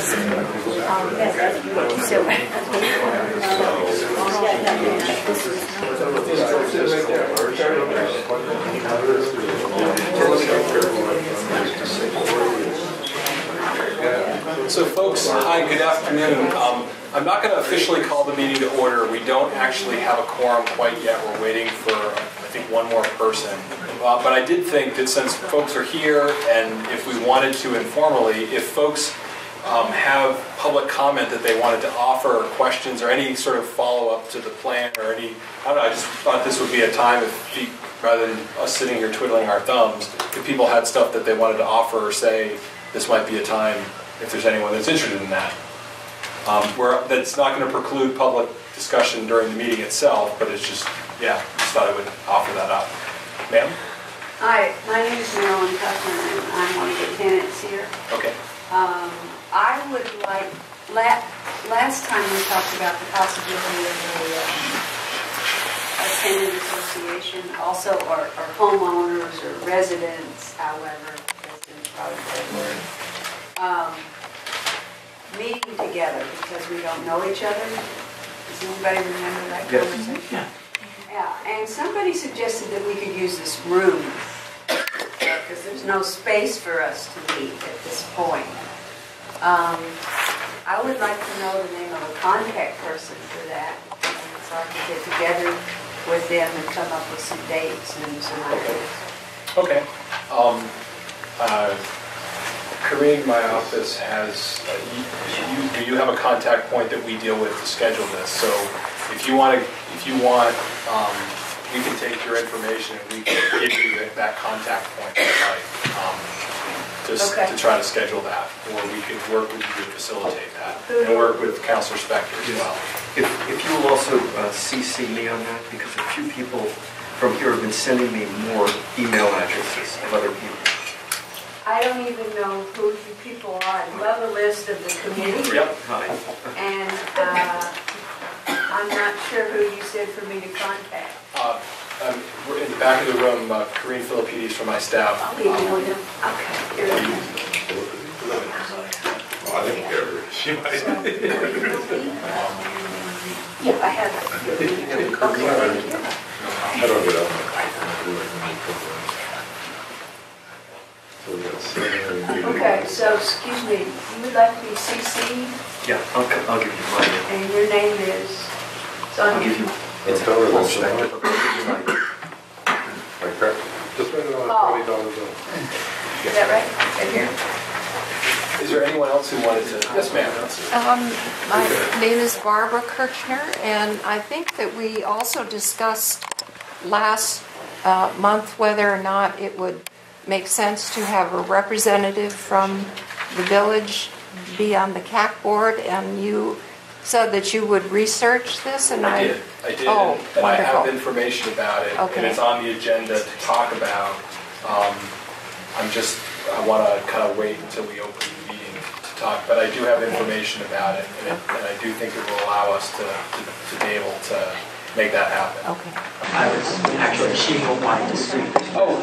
So folks, hi, good afternoon. I'm not going to officially call the meeting to order. We don't actually have a quorum quite yet. We're waiting for, I think, one more person. But I did think that since folks are here, and if we wanted to informally, if folks have public comment that they wanted to offer, or questions, or any sort of follow-up to the plan, or any, I don't know, I just thought this would be a time, rather than us sitting here twiddling our thumbs, if people had stuff that they wanted to offer or say, this might be a time, if there's anyone that's interested in that. That's not going to preclude public discussion during the meeting itself, but it's just, yeah, just thought I would offer that up. Ma'am? Hi, my name is Marilyn Tuckman, and I'm one of the tenants here. Okay. I would like, last time we talked about the possibility of a tenant association, also, or homeowners or residents, however, residents probably a better word, meeting together because we don't know each other. Does anybody remember that conversation? Yeah. Yeah, and somebody suggested that we could use this room because there's no space for us to meet at this point. I would like to know the name of a contact person for that, so I can get together with them and come up with some dates and some ideas. Okay. Kareem, my office has, do you have a contact point that we deal with to schedule this? So if you want, we can take your information and we can give you that contact point to try to schedule that, or we could work with you to facilitate that, and work with Councilor Spector as well. If you will also CC me on that, because a few people from here have been sending me more email addresses of other people. I don't even know who you people are. I love a list of the committee. Yep. And I'm not sure who you said for me to contact. We're in the back of the room, Kareem Philippides from my staff. I'll leave you with him. Okay. I didn't care. She might. Yeah, I have it. Okay, thank you. I don't get up. Okay, so excuse me, you would like to be CC'd? Yeah, I'll give you mine. And your name is? I'll give you. It's Paul Spector. Like that? Just write it on a $20 bill. Is that right? Right here? Is there anyone else who wanted to? Yes, ma'am. My name is Barbara Kirchner, and I think that we also discussed last month whether or not it would make sense to have a representative from the village be on the CAC board, and you said that you would research this, and I did. Oh, and I have wonderful. information about it, Okay. and it's on the agenda to talk about. I want to kind of wait until we open the meeting to talk, but I do have information about it, and I do think it will allow us to be able to make that happen. Okay. I was actually, she wanted to speak. Oh,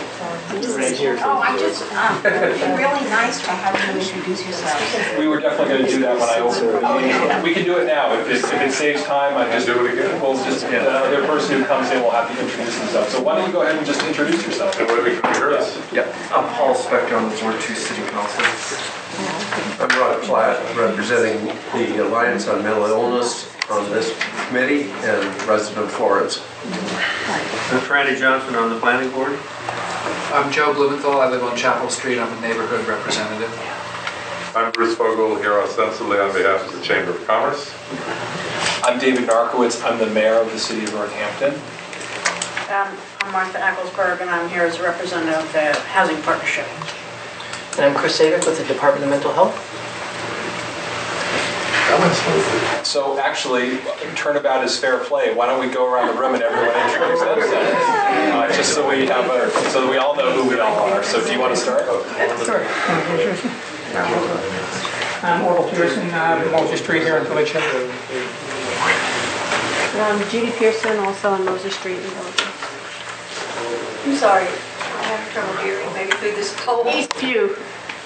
Right here. Oh, I just, it'd be really nice to have you introduce yourself. we were definitely going to do that when I opened the meeting. We can do it now. If it saves time, I just do it again. We'll just, the other person who comes in will have to introduce themselves. So why don't you go ahead and just introduce yourself? That way we can hear us. Yeah, I'm Paul Spector on the Ward 2 City Council. I'm Rod Platt, representing the Alliance on Mental Illness on this committee and resident of Florence. I'm Franny Johnson on the planning board. I'm Joe Blumenthal. I live on Chapel Street. I'm a neighborhood representative. I'm Bruce Vogel here ostensibly on behalf of the Chamber of Commerce. I'm David Narkowitz. I'm the mayor of the city of Northampton. I'm Martha Ecclesburg, and I'm here as a representative of the Housing Partnership. And I'm Chris Savick with the Department of Mental Health. So actually, turnabout is fair play. Why don't we go around the room and everyone introduce themselves, just so we have so that we all know who we all are. So do you want to start? Sure. I'm Orville Pearson, Moses Street here in Village Hill. I'm Judy Pearson, also on Moses Street in Village Hill. I'm sorry, I have trouble hearing. Maybe through this cold. Eastview.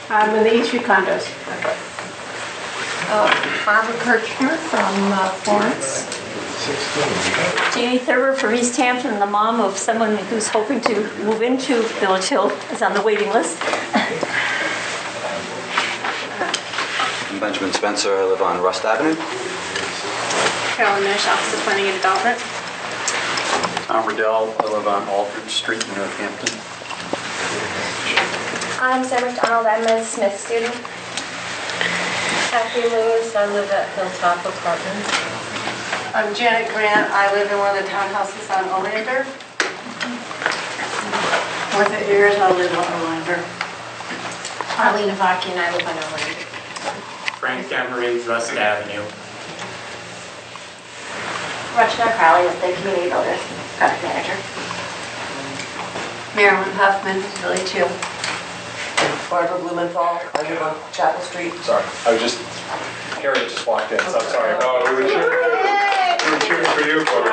I'm in the Eastview condos. Okay. Barbara Kirchner from Florence. Jeannie Thurber from East Hampton, the mom of someone who's hoping to move into Village Hill, is on the waiting list. I'm Benjamin Spencer. I live on Rust Avenue. Carolyn Nash, Office of Planning and Development. I'm Riddell. I live on Aldridge Street in Northampton. I'm Sarah McDonald. I'm a Smith student. Kathy Lewis. I live at Hilltop Apartments. I'm Janet Grant. I live in one of the townhouses on Oleander. Martha Ayers. I live on Oleander. Arlene Vazquez and I live on Oleander. Frank Emery, Rust Avenue. Rachel Crowley with the Community Builders Project Manager. Marilyn Huffman, Village Hill. Barbara Blumenthal, I live on Chapel Street. Sorry, I was just, Harriet just walked in, so I'm sorry. Oh, we were cheering for you, folks.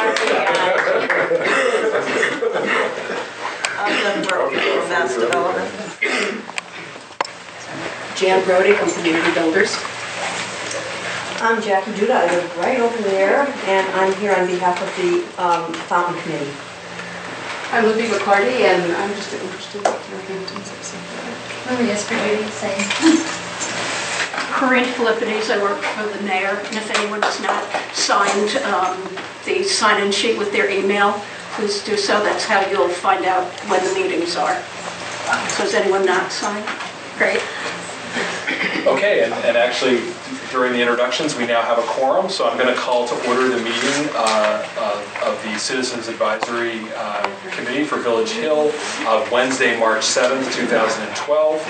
I'm Jen Brody from Mass Development. Jan Brody from Community Builders. I'm Jackie Judah. I live right over there, and I'm here on behalf of the Fountain Committee. I'm Libby McCarty, and I'm just interested in Northampton's. Maria Spaghetti, same. Corinne Philippides, I work for the mayor, and if anyone has not signed the sign-in sheet with their email, please do so. That's how you'll find out when the meetings are. So has anyone not signed? Great. Okay, and actually, during the introductions, we now have a quorum, so I'm going to call to order the meeting of the Citizens Advisory Committee for Village Hill of Wednesday, March 7th, 2012.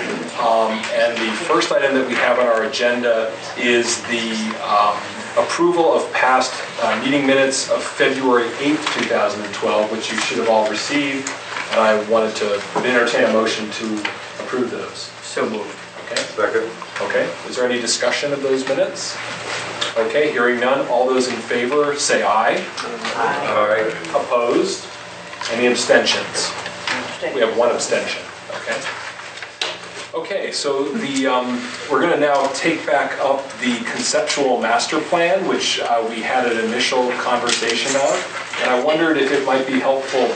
And the first item that we have on our agenda is the approval of past meeting minutes of February 8th, 2012, which you should have all received, and I wanted to entertain a motion to approve those. So moved. Okay. Second. Okay, is there any discussion of those minutes? Okay, hearing none, all those in favor say aye. Aye. Opposed? Any abstentions? We have one abstention, okay. Okay, so we're going to now take back up the conceptual master plan, which we had an initial conversation of, and I wondered if it might be helpful,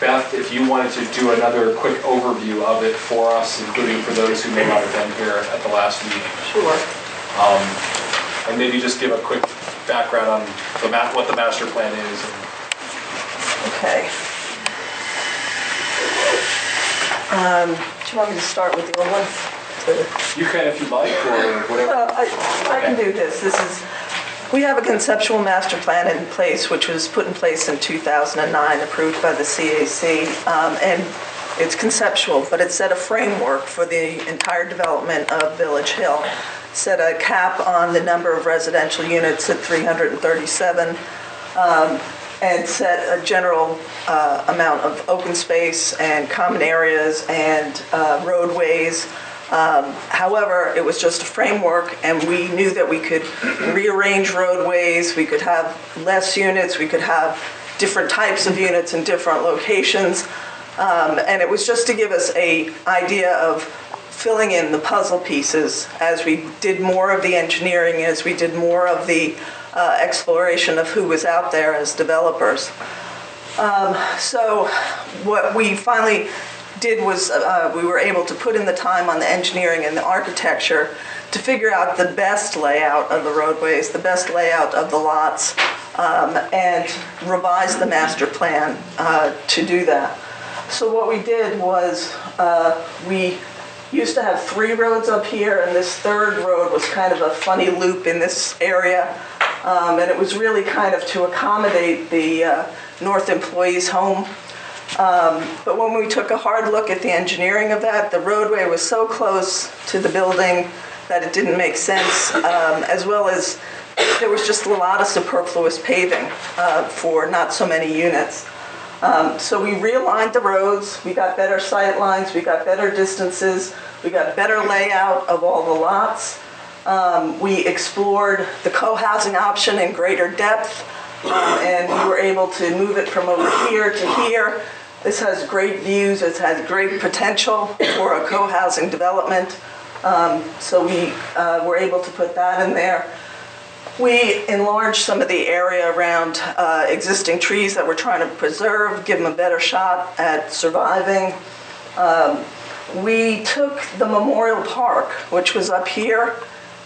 Beth, if you wanted to do another quick overview of it for us, including for those who may not have been here at the last meeting. Sure. And maybe just give a quick background on what the master plan is. Okay. Do you want me to start with the old one? You can if you like, or whatever. I can do this. We have a conceptual master plan in place, which was put in place in 2009, approved by the CAC, and it's conceptual, but it set a framework for the entire development of Village Hill. It set a cap on the number of residential units at 337, and set a general amount of open space and common areas and roadways. However, it was just a framework, and we knew that we could rearrange roadways, we could have less units, we could have different types of units in different locations, and it was just to give us an idea of filling in the puzzle pieces as we did more of the engineering, as we did more of the exploration of who was out there as developers. So what we finally did was we were able to put in the time on the engineering and the architecture to figure out the best layout of the roadways, the best layout of the lots, and revise the master plan to do that. So what we did was we used to have 3 roads up here, and this 3rd road was kind of a funny loop in this area, and it was really kind of to accommodate the North employees' home. But when we took a hard look at the engineering of that, the roadway was so close to the building that it didn't make sense, as well as there was just a lot of superfluous paving for not so many units. So we realigned the roads, we got better sight lines, we got better distances, we got better layout of all the lots. We explored the co-housing option in greater depth, and we were able to move it from over here to here. This has great views, it has great potential for a co-housing development. So we were able to put that in there. We enlarged some of the area around existing trees that we're trying to preserve, give them a better shot at surviving. We took the Memorial Park, which was up here,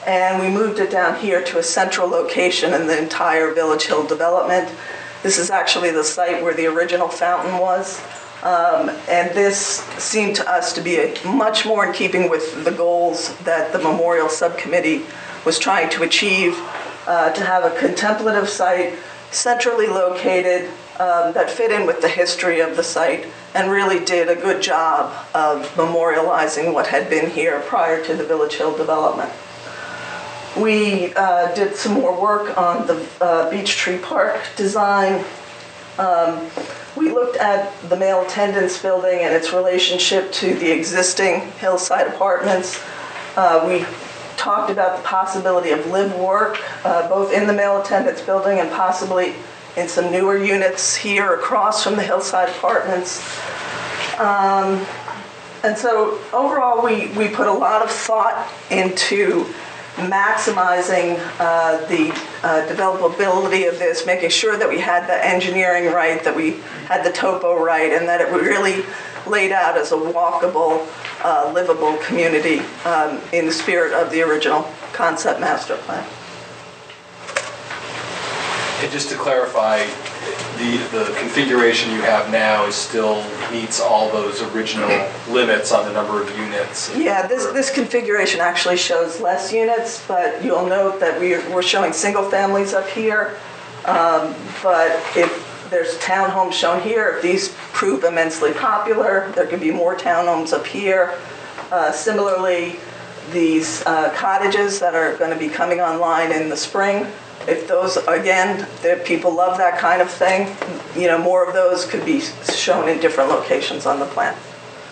and we moved it down here to a central location in the entire Village Hill development. This is actually the site where the original fountain was. And this seemed to us to be much more in keeping with the goals that the Memorial Subcommittee was trying to achieve, to have a contemplative site, centrally located, that fit in with the history of the site and really did a good job of memorializing what had been here prior to the Village Hill development. We did some more work on the Beech Tree Park design. We looked at the male attendance building and its relationship to the existing hillside apartments. We talked about the possibility of live-work, both in the male attendance building and possibly in some newer units here across from the hillside apartments. And so overall, we put a lot of thought into maximizing the developability of this, making sure that we had the engineering right, that we had the topo right, and that it really laid out as a walkable, livable community in the spirit of the original concept master plan. And just to clarify, the configuration you have now is still meets all those original limits on the number of units? Yeah, this configuration actually shows less units, but you'll note that we're showing single families up here. But if there's townhomes shown here, if these prove immensely popular, there could be more townhomes up here. Similarly, these cottages that are going to be coming online in the spring, if those, again, people love that kind of thing, more of those could be shown in different locations on the plan.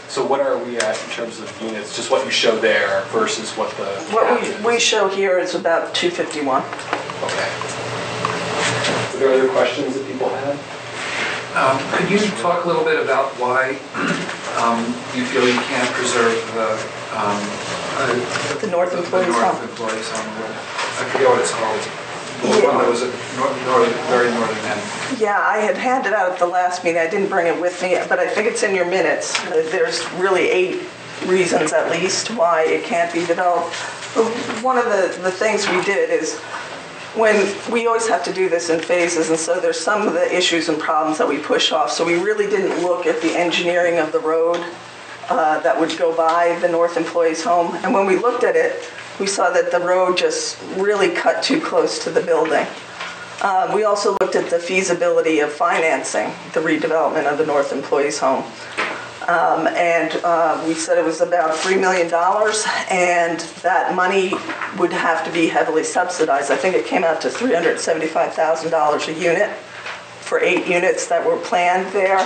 So what are we at in terms of units? Just what you show there versus what the... What we show here is about 251. Okay. Are there other questions that people have? Could you talk a little bit about why you feel you can't preserve the North Employees Home? I forget what it's called. The one that was at very northern end. Yeah, I had handed out at the last meeting. I didn't bring it with me, but I think it's in your minutes. There's really 8 reasons at least why it can't be developed. But one of the things we did is when we always have to do this in phases, and so there's some of the issues and problems that we push off. So we really didn't look at the engineering of the road that would go by the North Employees Home. And when we looked at it, we saw that the road just really cut too close to the building. We also looked at the feasibility of financing the redevelopment of the North Employees Home. And we said it was about $3 million, and that money would have to be heavily subsidized. I think it came out to $375,000 a unit for 8 units that were planned there.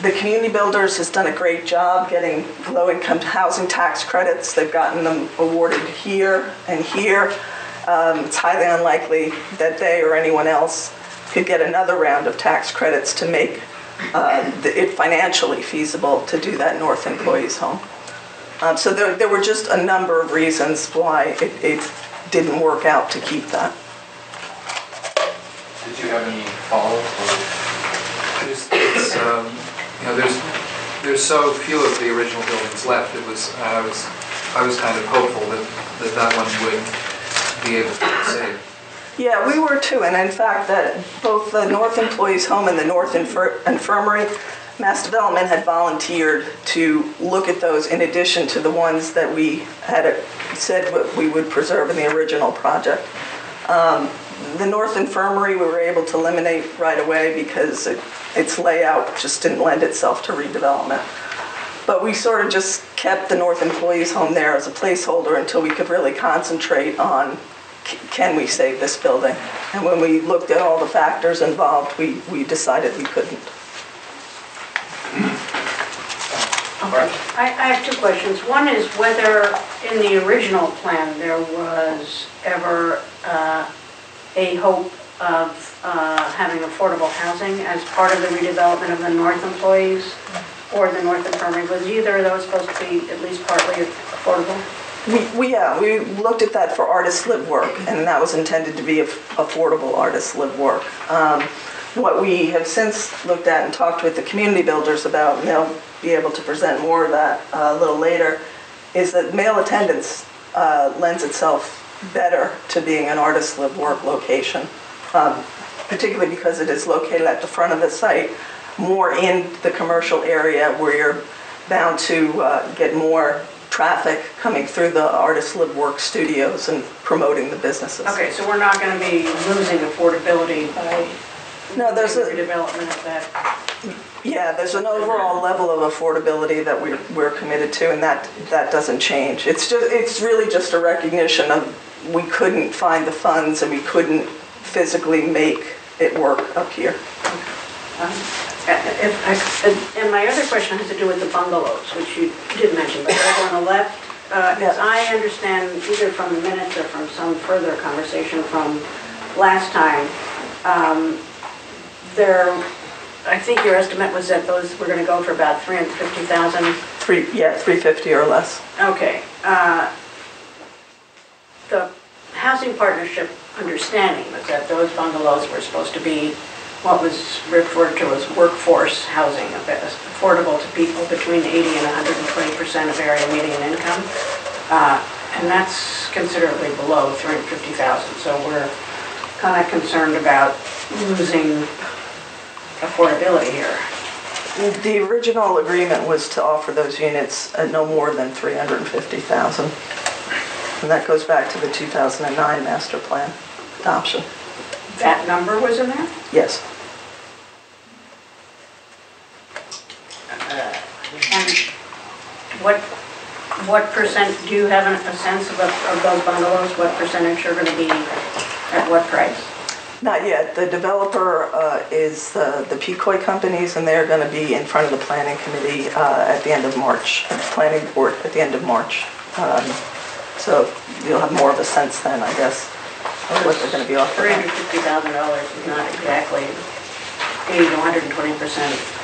The Community Builders has done a great job getting low-income housing tax credits. They've gotten them awarded here and here. It's highly unlikely that they or anyone else could get another round of tax credits to make it financially feasible to do that North Employees Home. So there were just a number of reasons why it didn't work out to keep that. Did you have any follow-up? There's so few of the original buildings left. I was kind of hopeful that one would be able to be saved. Yeah, we were too, and in fact, that both the North Employees Home and the North Infirmary, Mass Development had volunteered to look at those in addition to the ones that we had said we would preserve in the original project. The North Infirmary we were able to eliminate right away because its layout just didn't lend itself to redevelopment. But we sort of just kept the North Employees Home there as a placeholder until we could really concentrate on can we save this building? And when we looked at all the factors involved, we decided we couldn't. I have 2 questions. One is whether in the original plan there was ever a hope of having affordable housing as part of the redevelopment of the North Employees or the North Infirmary, was either of those supposed to be at least partly affordable? We looked at that for artist live work, and that was intended to be affordable artist live work. What we have since looked at and talked with the community builders about, and they'll be able to present more of that a little later, is that male attendance lends itself better to being an artist live work location, particularly because it is located at the front of the site, more in the commercial area where you're bound to get more traffic coming through the artist live work studios and promoting the businesses. Okay, so we're not going to be losing affordability by there's a redevelopment of that. Yeah, there's an overall level of affordability that we're committed to, and that doesn't change. It's really just a recognition of we couldn't find the funds and we couldn't physically make it work up here. And my other question has to do with the bungalows, which you did mention, but they're on the left. As I understand, either from the minutes or from some further conversation from last time, I think your estimate was that those were going to go for about $350,000. 350 or less. Okay. The housing partnership understanding was that those bungalows were supposed to be what was referred to as workforce housing, affordable to people between 80 and 120% of area median income. And that's considerably below $350,000. So we're kind of concerned about losing affordability here. The original agreement was to offer those units at no more than $350,000. And that goes back to the 2009 master plan adoption. That number was in there? Yes. And what percent, do you have a sense of those bungalows, what percentage are going to be at what price? Not yet. The developer is the Pecoy companies, and they're going to be in front of the planning committee at the end of March, planning board at the end of March. So you'll have more of a sense then, I guess, of what they're going to be offering. $350,000 is not exactly 80 to 120%.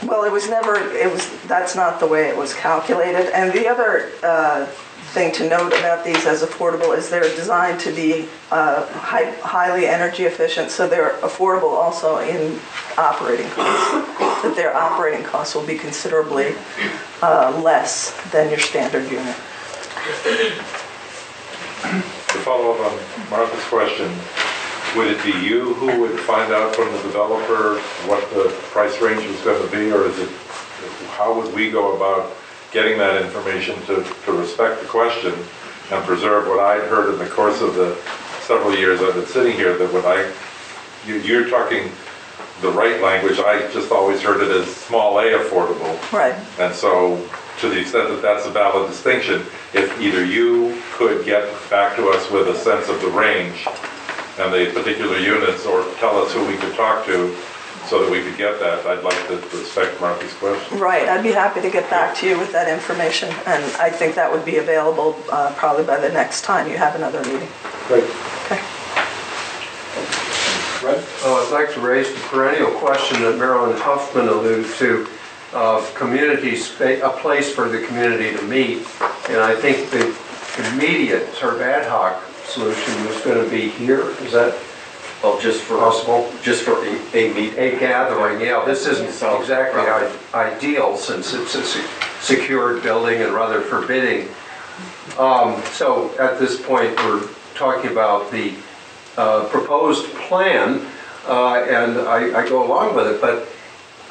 Well, that's not the way it was calculated. And the other thing to note about these as affordable is they're designed to be highly energy efficient, so they're affordable also in operating costs, that their operating costs will be considerably less than your standard unit. To follow up on Martha's question, would it be you who would find out from the developer what the price range was going to be, or how would we go about getting that information to respect the question and preserve what I'd heard in the course of the several years I've been sitting here, that you're talking the right language. I just always heard it as small a affordable. Right. And so to the extent that that's a valid distinction, if either you could get back to us with a sense of the range and the particular units, or tell us who we could talk to so that we could get that, I'd like to respect Martha's question. Right, I'd be happy to get back to you with that information, and I think that would be available probably by the next time you have another meeting. Great. Okay. Red? I'd like to raise the perennial question that Marilyn Huffman alluded to, of a place for the community to meet. And I think the immediate sort of ad hoc solution was going to be here. Is that just for possible? Just for a meeting? A gathering, yeah. This isn't exactly ideal since it's a secured building and rather forbidding. So at this point we're talking about the proposed plan, and I go along with it, but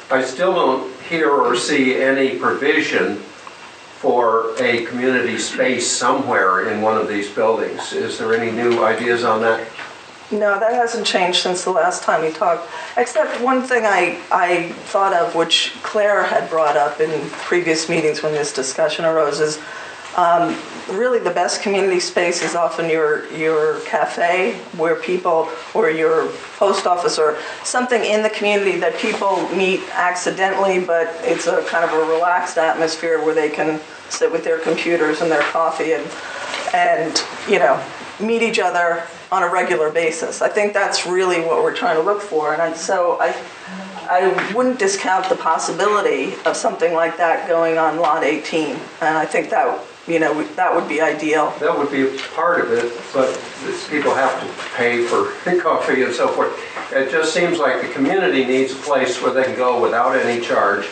I still don't hear or see any provision for a community space somewhere in one of these buildings. Is there any new ideas on that? No, that hasn't changed since the last time we talked, except one thing I thought of, which Claire had brought up in previous meetings when this discussion arose, is really the best community space is often your cafe, where people, or your post office, or something in the community that people meet accidentally, but it's a kind of a relaxed atmosphere where they can sit with their computers and their coffee and meet each other on a regular basis. I think that's really what we're trying to look for, and so I wouldn't discount the possibility of something like that going on Lot 18. And I think that, that would be ideal. That would be a part of it, but people have to pay for coffee and so forth. It just seems like the community needs a place where they can go without any charge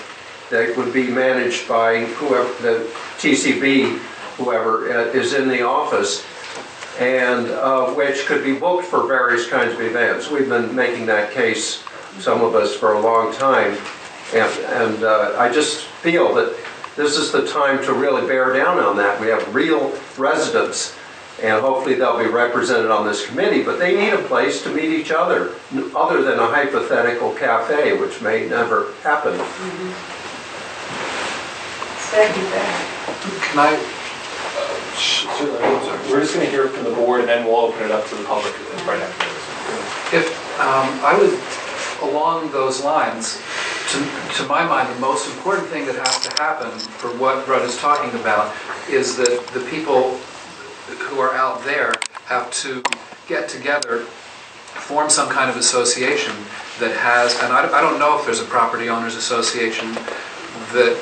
that would be managed by whoever, the TCB, whoever is in the office, and which could be booked for various kinds of events. We've been making that case, some of us, for a long time, and I just feel that this is the time to really bear down on that. We have real residents, and hopefully they'll be represented on this committee, but they need a place to meet each other than a hypothetical cafe, which may never happen. Second that. Can I, We're just going to hear from the board, and then we'll open it up to the public right after this. if I would, along those lines, to my mind, the most important thing that has to happen for what Rudd is talking about is that the people who are out there have to get together, form some kind of association that has, and I don't know if there's a property owners association that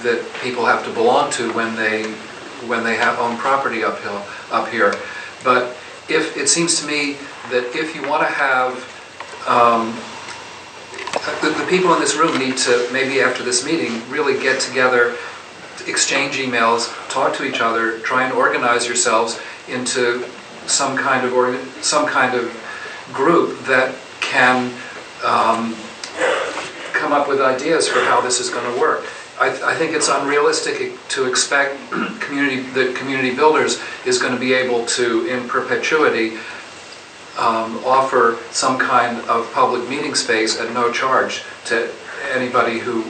that people have to belong to when they have own property up here, but if it seems to me that if you want to have the people in this room need to, maybe after this meeting, really get together, exchange emails, talk to each other, try and organize yourselves into some kind of group that can come up with ideas for how this is going to work. I think it's unrealistic to expect that community builders is going to be able to, in perpetuity, offer some kind of public meeting space at no charge to anybody who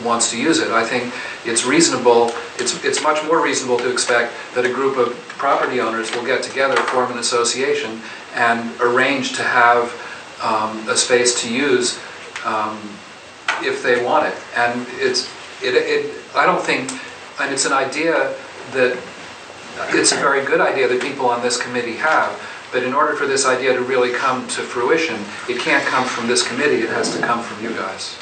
wants to use it. I think it's reasonable, it's much more reasonable to expect that a group of property owners will get together, form an association, and arrange to have a space to use if they want it. And I don't think, and it's an idea that, it's a very good idea that people on this committee have, but in order for this idea to really come to fruition, it can't come from this committee, it has to come from you guys.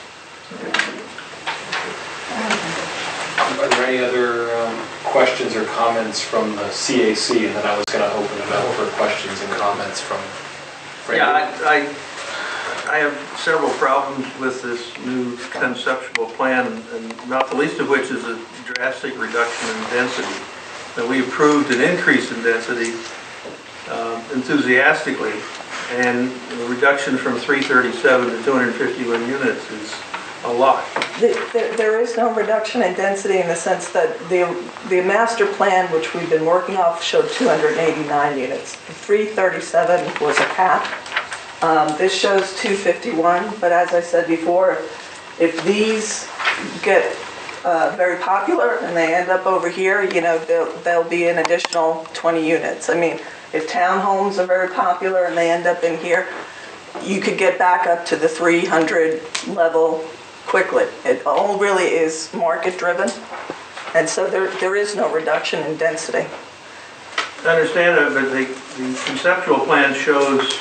Are there any other questions or comments from the CAC? And then I was going to open it up for questions and comments from Frank. Yeah, I have several problems with this new conceptual plan, and not the least of which is a drastic reduction in density. Now, we approved an increase in density enthusiastically, and the reduction from 337 to 251 units is a lot. There is no reduction in density in the sense that the master plan, which we've been working off, showed 289 units. 337 was a cap. This shows 251, but as I said before, if these get very popular and they end up over here, there'll be an additional 20 units. I mean, if townhomes are very popular and they end up in here, you could get back up to the 300 level quickly. It all really is market driven, and so there is no reduction in density. I understand that, but the conceptual plan shows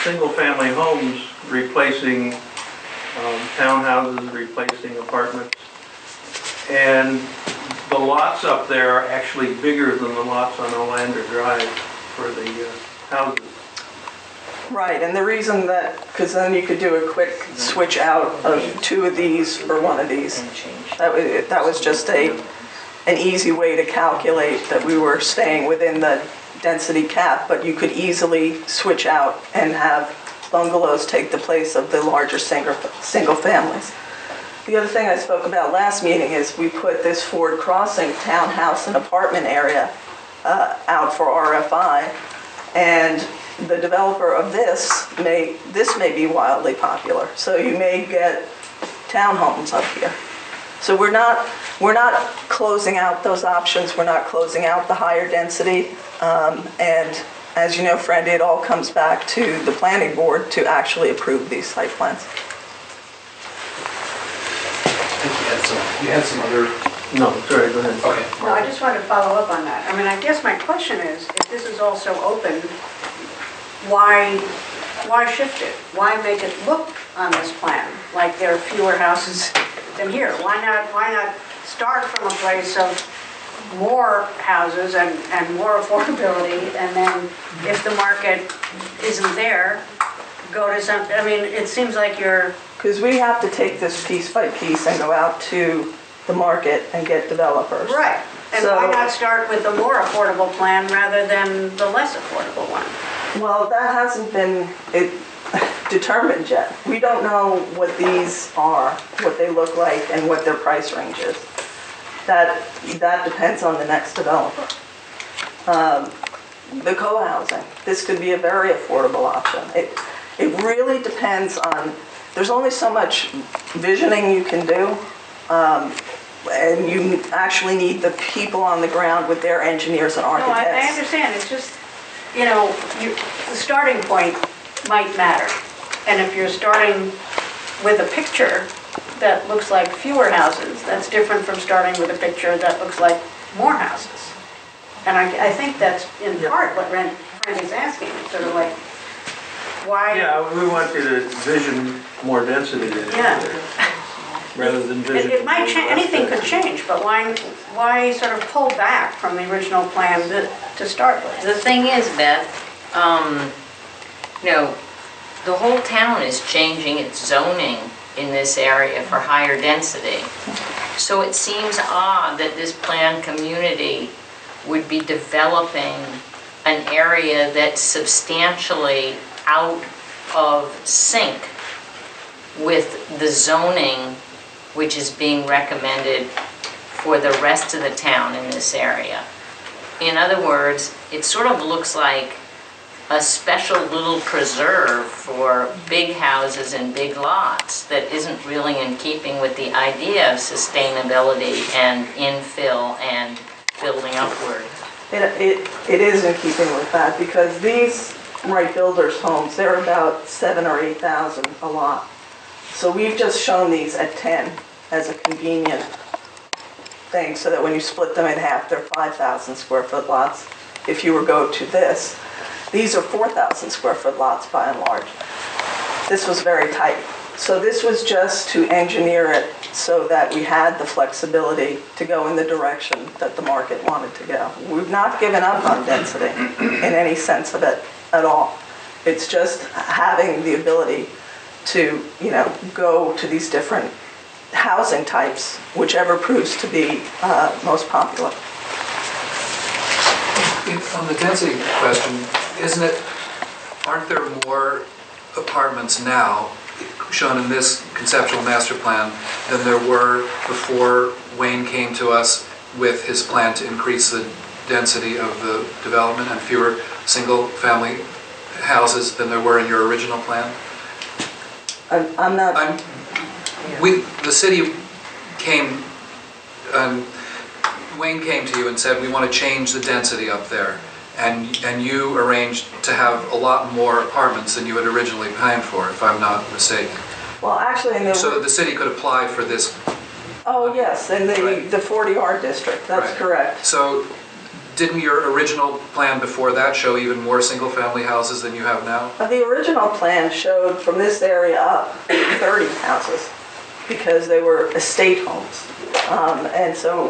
single-family homes replacing townhouses, replacing apartments, and the lots up there are actually bigger than the lots on Olander Drive for the houses. Right, and the reason that, because then you could do a quick switch out of two of these for one of these. That was just an easy way to calculate that we were staying within the density cap, but you could easily switch out and have bungalows take the place of the larger single families. The other thing I spoke about last meeting is we put this Ford Crossing townhouse and apartment area out for RFI, and the developer of this may be wildly popular. So you may get townhomes up here. So we're not closing out those options. We're not closing out the higher density. And as you know, Fred, it all comes back to the planning board to actually approve these site plans. I think you had some other. No, sorry, go ahead. Okay. No, I just want to follow up on that. I mean, I guess my question is, if this is also open, why why shift it? Why make it look on this plan like there are fewer houses than here? Why not start from a place of more houses and more affordability, and then if the market isn't there, go to something? I mean, it seems like you're... Because we have to take this piece by piece and go out to the market and get developers. Right. And so, why not start with the more affordable plan rather than the less affordable one? Well, that hasn't been determined yet. We don't know what these are, what they look like, and what their price range is. That depends on the next developer. The co-housing, this could be a very affordable option. It really depends on, there's only so much visioning you can do, and you actually need the people on the ground with their engineers and architects. No, I understand. It's just, you know, the starting point might matter. And if you're starting with a picture that looks like fewer houses, that's different from starting with a picture that looks like more houses. And I think that's in part what Frank is asking. It's sort of like, why? Yeah, we want you to vision more density in it, rather than vision. It might change. Anything could change, but why sort of pull back from the original plan to start with? The thing is, Beth, you know, the whole town is changing its zoning in this area for higher density. So it seems odd that this planned community would be developing an area that's substantially out of sync with the zoning which is being recommended for the rest of the town in this area. In other words, it sort of looks like a special little preserve for big houses and big lots that isn't really in keeping with the idea of sustainability and infill and building upward. It is in keeping with that, because these Wright Builders homes, they're about 7,000 or 8,000 a lot. So we've just shown these at 10 as a convenient thing, so that when you split them in half, they're 5,000 square foot lots. If you were to go to this, these are 4,000 square foot lots by and large. This was very tight. So this was just to engineer it so that we had the flexibility to go in the direction that the market wanted to go. We've not given up on density in any sense of it at all. It's just having the ability to, you know, go to these different housing types, whichever proves to be most popular. On the density question, aren't there more apartments now shown in this conceptual master plan than there were before Wayne came to us with his plan to increase the density of the development, and fewer single-family houses than there were in your original plan? The city came, Wayne came to you and said, we want to change the density up there. And you arranged to have a lot more apartments than you had originally planned for, if I'm not mistaken. Well, actually, so that the city could apply for this. Oh, yes, in the 40R district, that's correct. So didn't your original plan before that show even more single-family houses than you have now? The original plan showed from this area up 30 houses, because they were estate homes. And so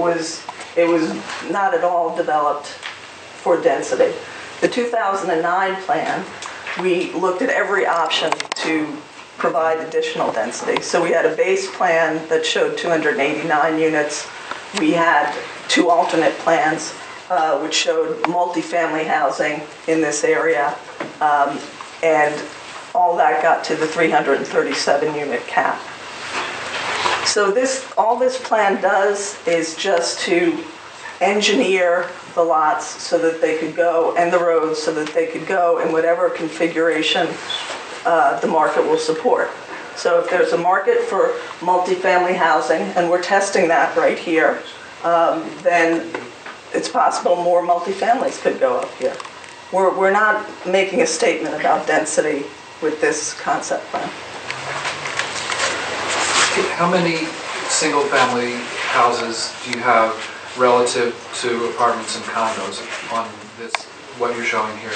it was not at all developed for density. The 2009 plan, we looked at every option to provide additional density. So we had a base plan that showed 289 units. We had two alternate plans which showed multifamily housing in this area, and all that got to the 337 unit cap. So all this plan does is just to engineer the lots so that they could go, and the roads so that they could go in whatever configuration the market will support. So if there's a market for multifamily housing, and we're testing that right here, then it's possible more multifamilies could go up here. We're not making a statement about density with this concept plan. How many single-family houses do you have relative to apartments and condos on this, what you're showing here?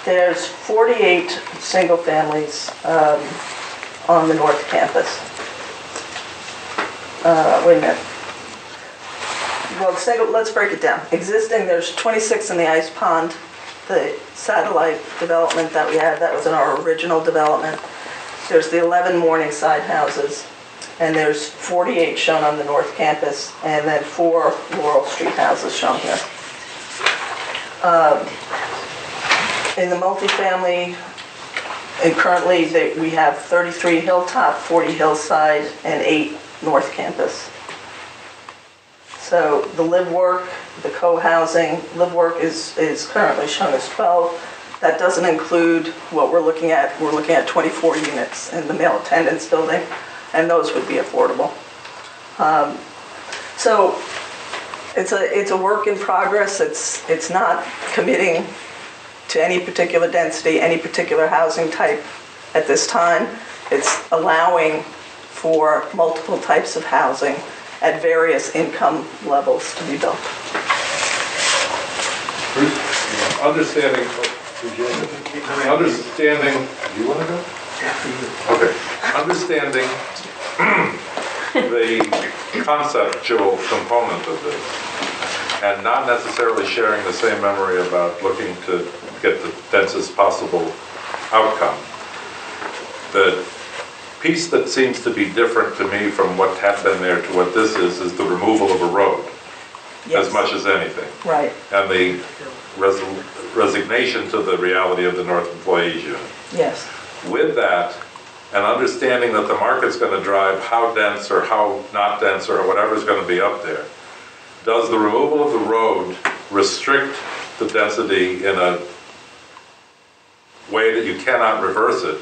There's 48 single families on the North Campus. Wait a minute. Well, let's break it down. Existing, there's 26 in the Ice Pond, the satellite development that we had. That was in our original development. There's the 11 Morningside houses, and there's 48 shown on the North Campus, and then 4 Laurel Street houses shown here. In the multifamily, and currently we have 33 Hilltop, 40 Hillside, and 8 North Campus. So the live-work, the co-housing, live-work is currently shown as 12. That doesn't include what we're looking at. We're looking at 24 units in the male attendance building, and those would be affordable. So it's a work in progress. It's not committing to any particular density, any particular housing type at this time. It's allowing for multiple types of housing at various income levels to be built. Understanding, do you want to go? Okay. Understanding the conceptual component of this, and not necessarily sharing the same memory about looking to get the densest possible outcome. The piece that seems to be different to me from what had been there to what this is the removal of a road, yes, as much as anything. Right. And the resignation to the reality of the North Employees Unit. Yes. With that, and understanding that the market's going to drive how dense or how not dense or whatever's going to be up there, does the removal of the road restrict the density in a way that you cannot reverse it,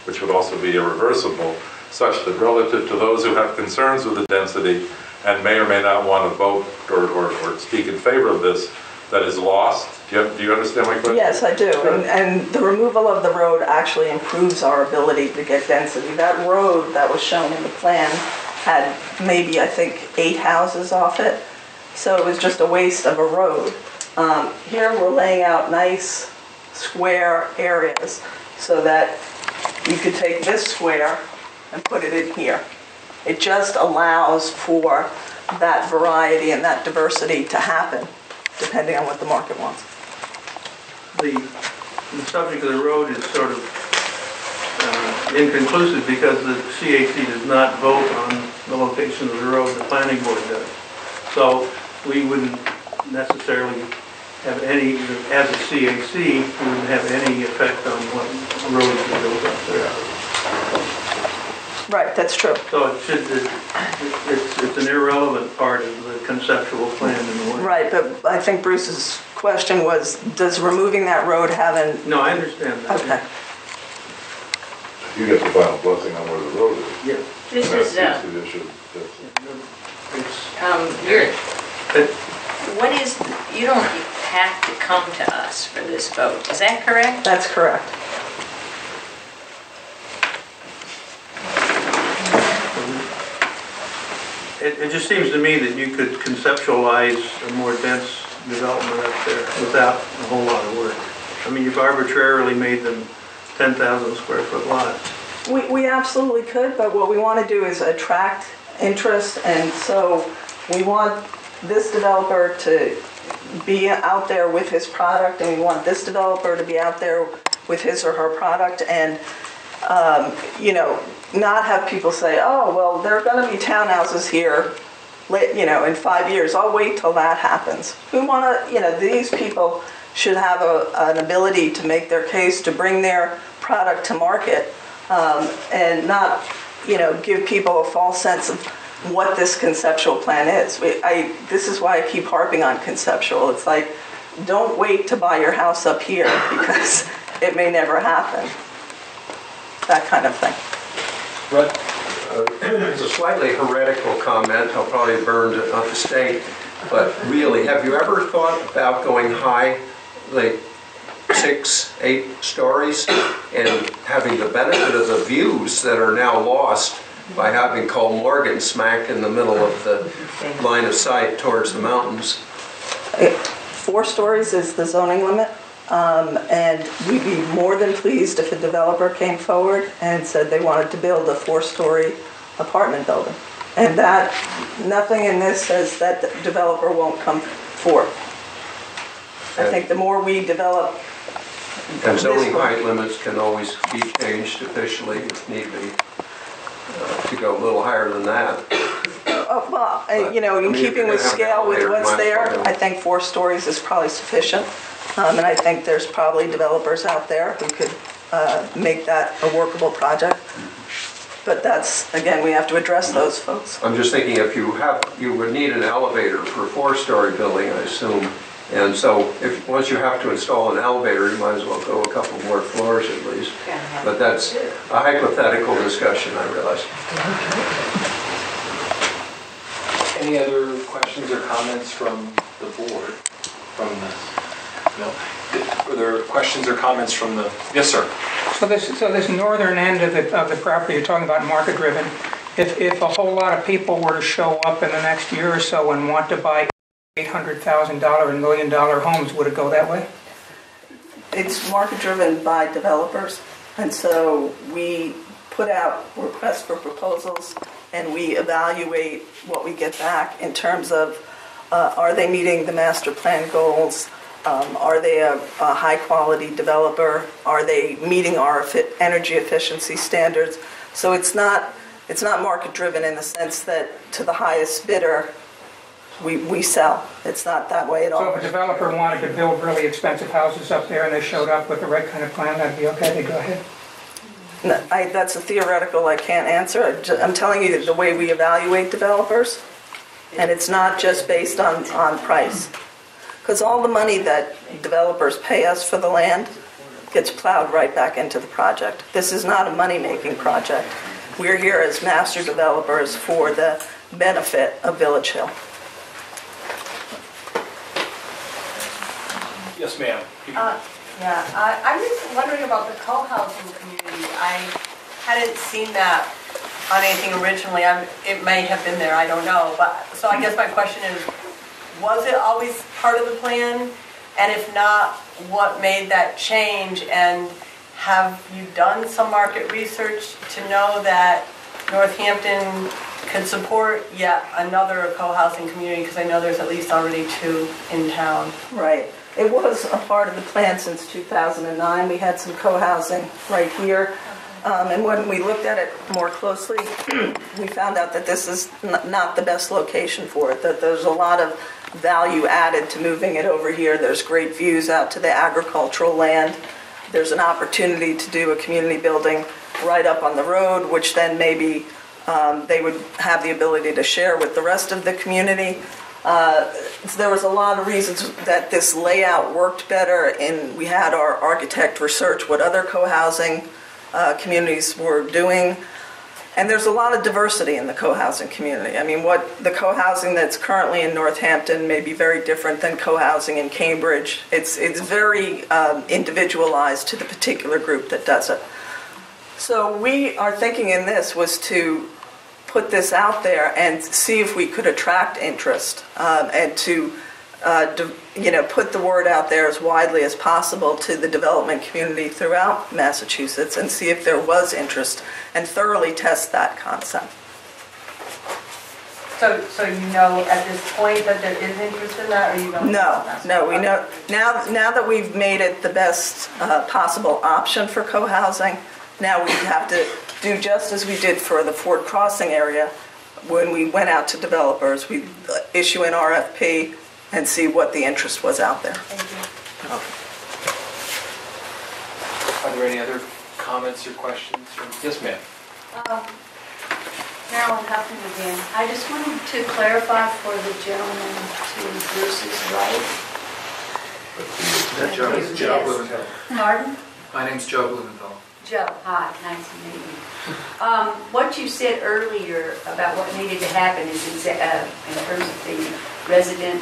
which would also be irreversible, such that relative to those who have concerns with the density and may or may not want to vote or speak in favor of this, that is lost? Do you understand my question? Yes, I do. And the removal of the road actually improves our ability to get density. That road that was shown in the plan had maybe, I think, 8 houses off it. So it was just a waste of a road. Here we're laying out nice square areas so that you could take this square and put it in here. It just allows for that variety and that diversity to happen, depending on what the market wants. The subject of the road is sort of inconclusive because the CAC does not vote on the location of the road, the planning board does. So we wouldn't necessarily have any, as a CAC, we wouldn't have any effect on what roads are built up there. Right, that's true. So it's an irrelevant part of the conceptual plan in a way. Right, but I think Bruce's question was, does removing that road have an... No, I understand that. Okay. You get the final blessing on where the road is. Yeah. This is, what is, you don't have to come to us for this vote, is that correct? That's correct. It just seems to me that you could conceptualize a more dense development up there without a whole lot of work. I mean, you've arbitrarily made them 10,000 square foot lots. We absolutely could, but what we want to do is attract interest, and so we want this developer to be out there with his product, and we want this developer to be out there with his or her product, and you know, not have people say, oh, well, there are going to be townhouses here, you know, in 5 years. I'll wait till that happens. We want to, you know, these people should have an ability to make their case, to bring their product to market, and not, you know, give people a false sense of what this conceptual plan is. This is why I keep harping on conceptual. It's like, don't wait to buy your house up here because it may never happen. That kind of thing. Right. It's a slightly heretical comment. I'll probably burn it at the stake. But really, have you ever thought about going high, like 6, 8 stories, and having the benefit of the views that are now lost by having Col Morgan smack in the middle of the line of sight towards the mountains? 4 stories is the zoning limit. And we'd be more than pleased if a developer came forward and said they wanted to build a 4-story apartment building. And that, nothing in this says that the developer won't come forth. I think the more we develop. And zoning height limits can always be changed officially if need be, to go a little higher than that. In keeping with scale with what's there, I think 4 stories is probably sufficient. And I think there's probably developers out there who could make that a workable project. But that's, again, we have to address those folks. I'm just thinking if you would need an elevator for a 4-story building, I assume. And so once you have to install an elevator, you might as well go a couple more floors at least. But that's a hypothetical discussion, I realize. Any other questions or comments from the board from this? No? Are there questions or comments from the, yes, sir? So this northern end of the property you're talking about, market driven, if a whole lot of people were to show up in the next year or so and want to buy $800,000 and $1 million homes, would it go that way? It's market driven by developers, and so we put out requests for proposals and we evaluate what we get back in terms of are they meeting the master plan goals? Are they a high quality developer? Are they meeting our energy efficiency standards? So it's not market driven in the sense that to the highest bidder we sell. It's not that way at all. So if a developer wanted to build really expensive houses up there and they showed up with the right kind of plan, that'd be okay, they go ahead? No, that's a theoretical I can't answer. I'm telling you the way we evaluate developers, and it's not just based on price. Because all the money that developers pay us for the land gets plowed right back into the project. This is not a money-making project. We're here as master developers for the benefit of Village Hill. Yes, ma'am. I'm just wondering about the co-housing community. I hadn't seen that on anything originally. It may have been there, I don't know. But so I guess my question is, was it always part of the plan? And if not, what made that change? And have you done some market research to know that Northampton could support yet another co-housing community? Because I know there's at least already 2 in town. Right. It was a part of the plan since 2009. We had some co-housing right here. And when we looked at it more closely, we found out that this is not the best location for it, that there's a lot of value added to moving it over here. There's great views out to the agricultural land. There's an opportunity to do a community building right up on the road, which then maybe they would have the ability to share with the rest of the community. There was a lot of reasons that this layout worked better, and we had our architect research what other co-housing communities were doing. And there's a lot of diversity in the co-housing community. I mean, what the co-housing that's currently in Northampton may be very different than co-housing in Cambridge. It's very individualized to the particular group that does it. So our thinking in this was to put this out there and see if we could attract interest and to put the word out there as widely as possible to the development community throughout Massachusetts and see if there was interest and thoroughly test that concept. So you know at this point that there is interest in that, or you don't? No, we know now that we've made it the best possible option for co-housing. Now we have to do just as we did for the Ford Crossing area. When we went out to developers, we issue an RFP and see what the interest was out there. Thank you. Are there any other comments or questions? Yes, ma'am. Marilyn Huffman again. I just wanted to clarify for the gentleman to Bruce's right. Is that Joe Blumenthal? Pardon? My name's Joe Blumenthal. Joe, hi, nice to meet you. What you said earlier about what needed to happen is in terms of the resident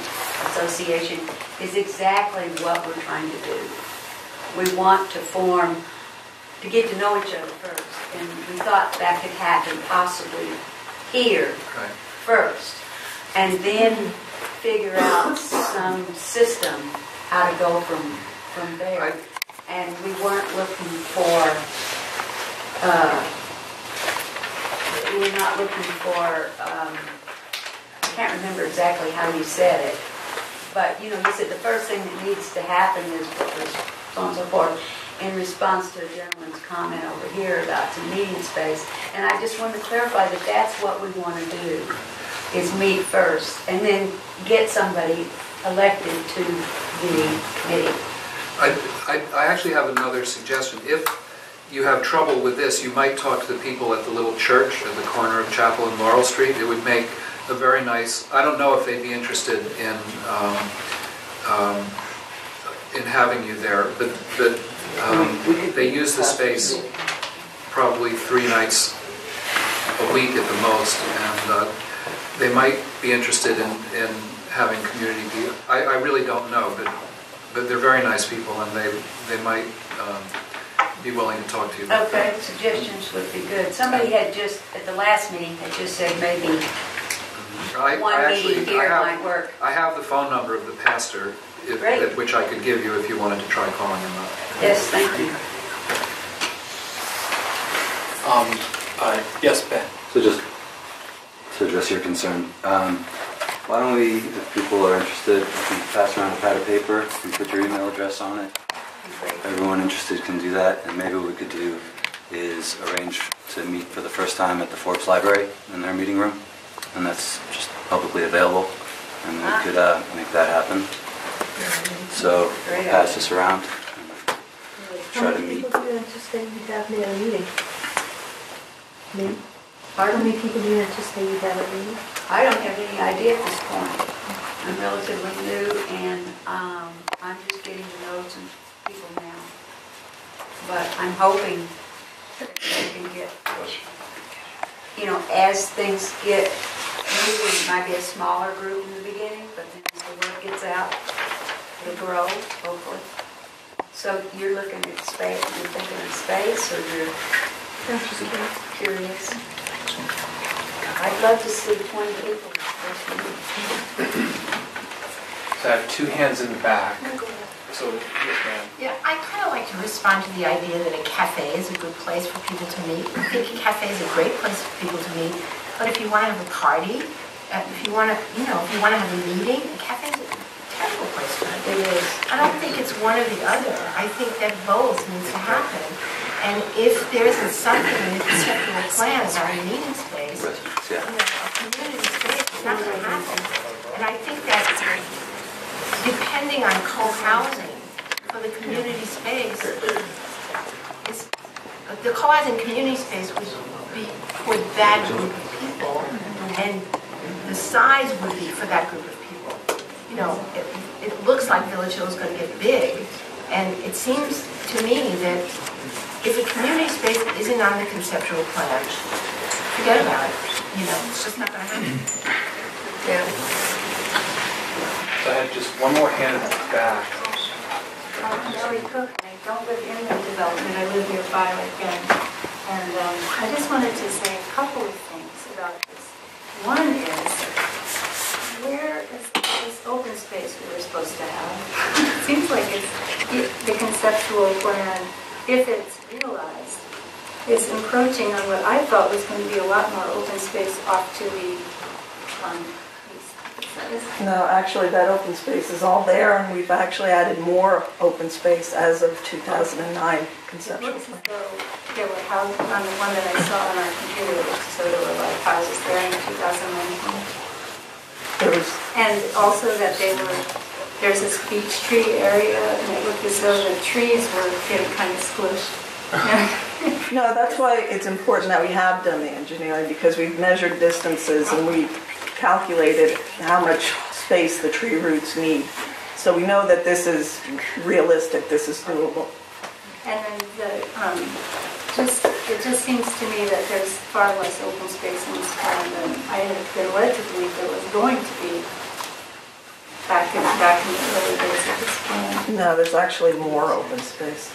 association is exactly what we're trying to do. We want to get to know each other first, and we thought that could happen possibly here first, and then figure out some system how to go from from there. And we weren't looking for, we're not looking for, I can't remember exactly how you said it, but you said the first thing that needs to happen is what was so on and so forth, in response to a gentleman's comment over here about some meeting space. And I just wanted to clarify that that's what we want to do, is meet first and then get somebody elected to the committee. I actually have another suggestion. If you have trouble with this, you might talk to the people at the little church at the corner of Chapel and Laurel Street. It would make a very nice, I don't know if they'd be interested in having you there, but they use the space probably 3 nights a week at the most, and they might be interested in having community be. I really don't know, but they're very nice people, and they might be willing to talk to you. Okay, suggestions would be good. Somebody had just, at the last meeting, had just said maybe one meeting here might work. I have the phone number of the pastor, at which I could give you if you wanted to try calling him up. Yes, thank you. Yes, Ben. So just to address your concern, why don't we, if people are interested, if you pass around a pad of paper and put your email address on it. Everyone interested can do that, and maybe what we could do is arrange to meet for the first time at the Forbes Library in their meeting room, and that's just publicly available, and we could make that happen. So pass this around and try to meet. How many people do you anticipate you'd have at a meeting? How many people do you anticipate you'd have at a meeting? I don't have any idea at this point. I'm relatively new, and I'm just getting to know some people now. But I'm hoping that we can get, as things get moving, it might be a smaller group in the beginning, but then as the word gets out, it'll grow, hopefully. So you're looking at space, you're thinking of space, or you're just curious? I'd love to see 20 people. So I have 2 hands in the back. So, yes, ma'am. Yeah, I kind of like to respond to the idea that a cafe is a good place for people to meet. I think a cafe is a great place for people to meet. But if you want to have a party, if you want to, if you want to have a meeting, a cafe is a terrible place for it. It is. I don't think it's one or the other. I think that both needs to happen. And if there isn't something in the conceptual plan about a meeting space, a community space, it's not going to happen. And I think that depending on co-housing for the community space, the co-housing community space would be for that group of people, and the size would be for that group of people. It looks like Village Hill is going to get big, and it seems to me that if a community space isn't on the conceptual plan, forget about it. It's just not going to happen. Yeah. So I had just one more hand in the back. Mary Cook, I don't live in the development, I live nearby right then. And I just wanted to say a couple of things about this. One is, where is this open space we were supposed to have? It seems like the conceptual plan, if it's realized, is encroaching on what I thought was going to be a lot more open space off to the east. No, actually that open space is all there, and we've actually added more open space as of 2009 conceptual. It looks as though there were houses, on the one that I saw on our computer, it looks as though there were like houses there in 2019. And also that there's this beech tree area, and it looked as though the trees were getting kind of squished. No, that's why it's important that we have done the engineering, because we've measured distances and we calculated how much space the tree roots need. So we know that this is realistic, this is doable. And then it just seems to me that there's far less open space in this plan than I had been led to believe there was going to be back in the early days of this plan. No, there's actually more open space.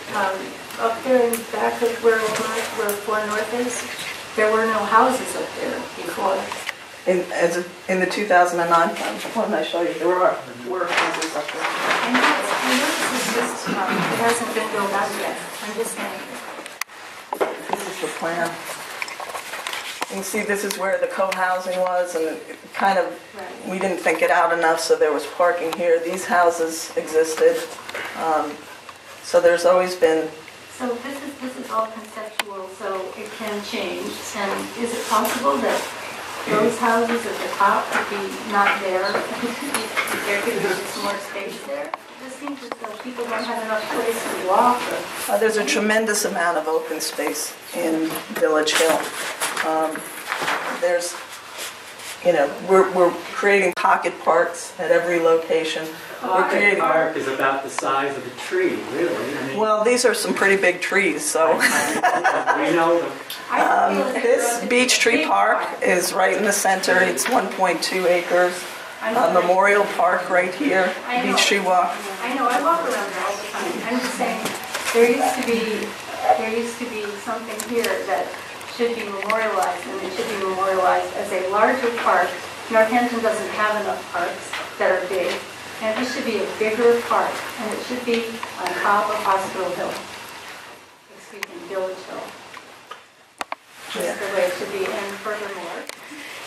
Up there in the back of where 4 North is, there were no houses up there before. In the 2009 plan, why don't I show you? There were houses up there. I noticed just, it hasn't been built out yet. I'm just saying. This is the plan. You can see this is where the co-housing was, and it kind of, we didn't think it out enough, so there was parking here. These houses existed. So there's always been. So this is all conceptual, so it can change. And is it possible that those houses at the top could be not there? There could be just more space there? It just seems as though people don't have enough place to walk. There's a tremendous amount of open space in Village Hill. There's, we're creating pocket parks at every location. Pocket park is about the size of a tree, really. I mean, well, these are some pretty big trees, so. we know them. This Beech Tree Park is right in the center. It's 1.2 acres. Memorial Park right here, Beech Tree Walk. I know, I walk around there all the time. I'm just saying, there used to be something here that should be memorialized, and it should be memorialized as a larger park. Northampton doesn't have enough parks that are big, and this should be a bigger park, and it should be on top of Hospital Hill. Excuse me, Village Hill. Just the way it should be, and furthermore,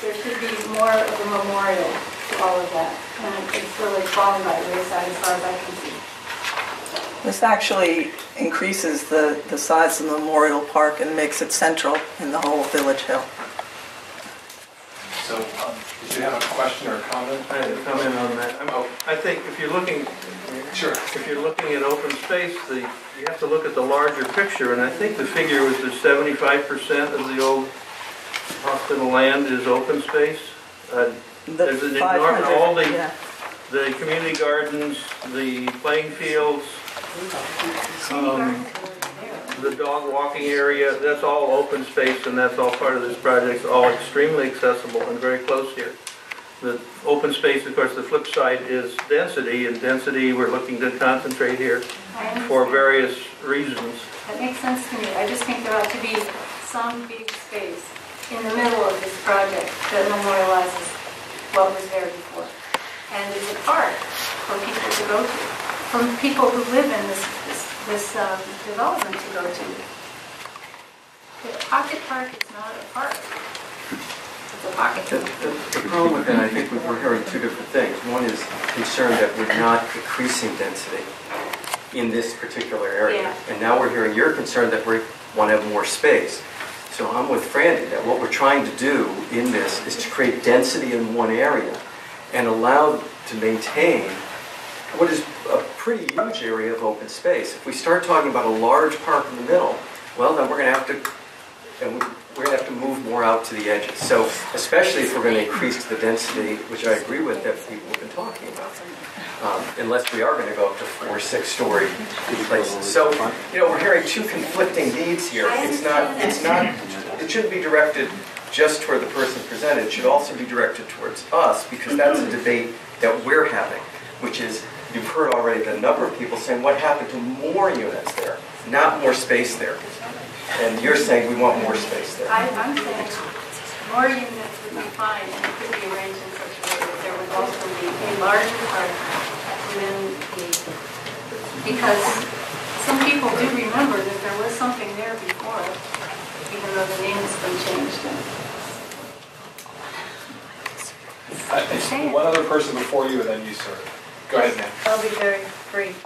there should be more of a memorial to all of that, and it's really fallen by the wayside as far as I can see. This actually increases the size of the Memorial Park and makes it central in the whole Village Hill. So, did you have a question or a comment? I have a comment on that. I think if you're looking, if you're looking at open space, you have to look at the larger picture, and I think the figure was that 75% of the old hospital land is open space. There's an enormous, all the community gardens, the playing fields, the dog walking area, that's all open space, and that's all part of this project. It's all extremely accessible and very close here. The open space, of course, the flip side is density, and density we're looking to concentrate here for various reasons. That makes sense to me. I just think there ought to be some big space in the middle of this project that memorializes what was there before. And is a park for people to go to, for people who live in this development to go to. The pocket park is not a park. It's a pocket park. The problem with that, I think we're hearing two different things. One is concern that we're not increasing density in this particular area. Yeah. And now we're hearing your concern that we want to have more space. So I'm with Frandy that what we're trying to do in this is to create density in one area and allow to maintain what is a pretty huge area of open space. If we start talking about a large park in the middle, well, then we're going to have to move more out to the edges. So especially if we're going to increase the density, which I agree with that people have been talking about, unless we are going to go up to 4 or 6 story places. So we're hearing two conflicting needs here. It shouldn't be directed just toward the person presented. It should also be directed towards us, because that's a debate that we're having, which is, you've heard already the number of people saying, what happened to more units there, not more space there? And you're saying we want more space there. I'm saying more units would be fine, and it could be arranged in such a way that there would also be a larger park within because some people do remember that there was something there before, even though the name has been changed. One other person before you, and then you, sir. Go ahead, ma'am. I'll be very brief.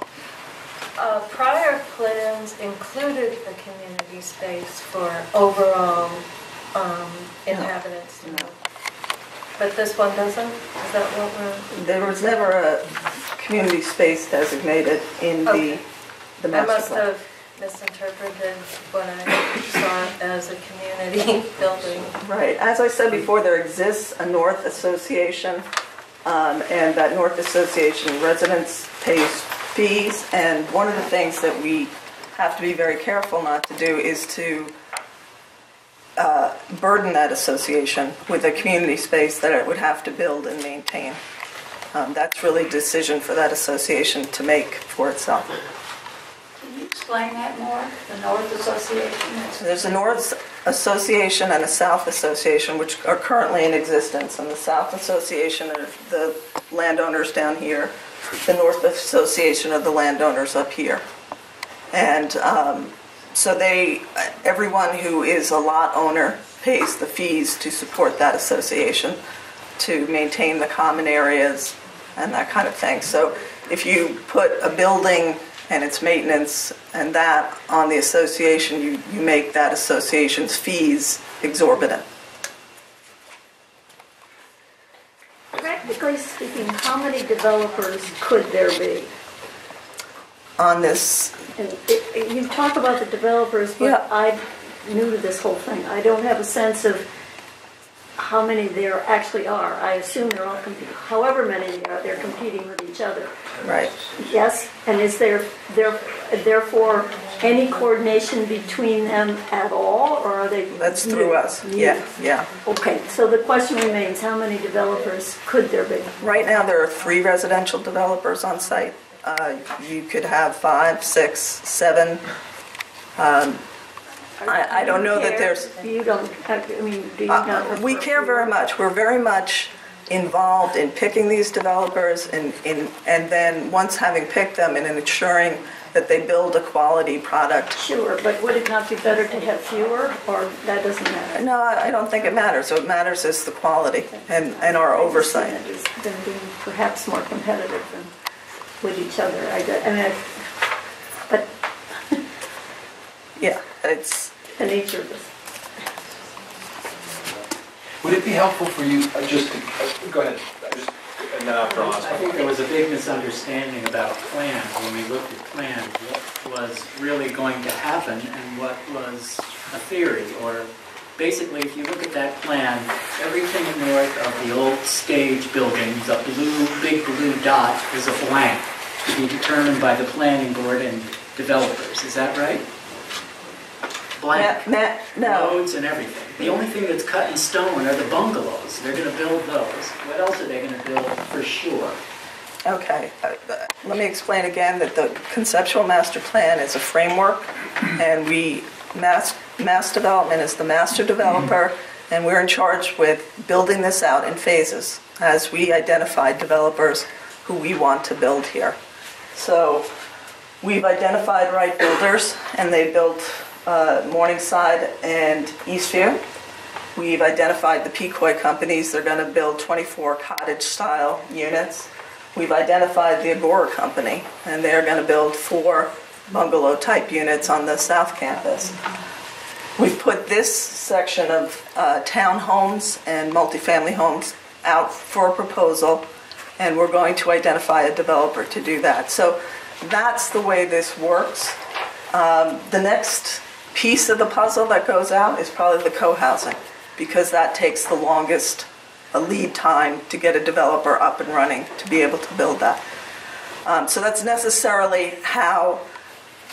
Prior plans included a community space for overall inhabitants, but this one doesn't? Is that what we're... There was never a community space designated in the master plan. I must have misinterpreted what I saw as a community building. Right. As I said before, there exists a North Association, and that North Association residents pays fees, and one of the things that we have to be very careful not to do is to burden that association with a community space that it would have to build and maintain. That's really a decision for that association to make for itself. explain that more? The North Association? So there's a North Association and a South Association, which are currently in existence. And the South Association are the landowners down here. The North Association are the landowners up here. And so everyone who is a lot owner pays the fees to support that association, to maintain the common areas and that kind of thing. So if you put a building and its maintenance and that on the association, you make that association's fees exorbitant. Practically speaking, how many developers could there be? On this... And you talk about the developers, but yeah. I'm new to this whole thing. I don't have a sense of how many there actually are. I assume they're all competing. However many they are, they're competing with each other. Right. Yes, and is there therefore any coordination between them at all, or are they? That's through us. Yeah, yeah. Okay, so the question remains: how many developers could there be? Right now, there are 3 residential developers on site. You could have 5, 6, 7. I don't know that there's... You don't, I mean, do you not... We care very much. We're very much involved in picking these developers and then once having picked them and in ensuring that they build a quality product. Sure, but would it not be better to have fewer, or that doesn't matter? No, I don't think it matters. What matters is the quality and our oversight. Than being perhaps more competitive than with each other. But... yeah, it's... the nature of this. Would it be helpful for you, just to, go ahead, and then after I'll ask I think there was a big misunderstanding about plans. When we looked at plans, what was really going to happen and what was a theory. Or basically, if you look at that plan, everything north of the old stage building, the big blue dot, is a blank to be determined by the planning board and developers. Is that right? Blank. No. Roads and everything. The only thing that's cut in stone are the bungalows. They're going to build those. What else are they going to build for sure? Okay. Let me explain again that the conceptual master plan is a framework, and Mass Development is the master developer, and we're in charge with building this out in phases as we identify developers who we want to build here. So we've identified right builders, and they built Morningside and Eastview. We've identified the Pequot companies. They're going to build 24 cottage-style units. We've identified the Agora company, and they're going to build 4 bungalow-type units on the South Campus. We've put this section of townhomes and multifamily homes out for a proposal, and we're going to identify a developer to do that. So that's the way this works. The next piece of the puzzle that goes out is probably the co-housing, because that takes the longest lead time to get a developer up and running to be able to build that. So that's necessarily how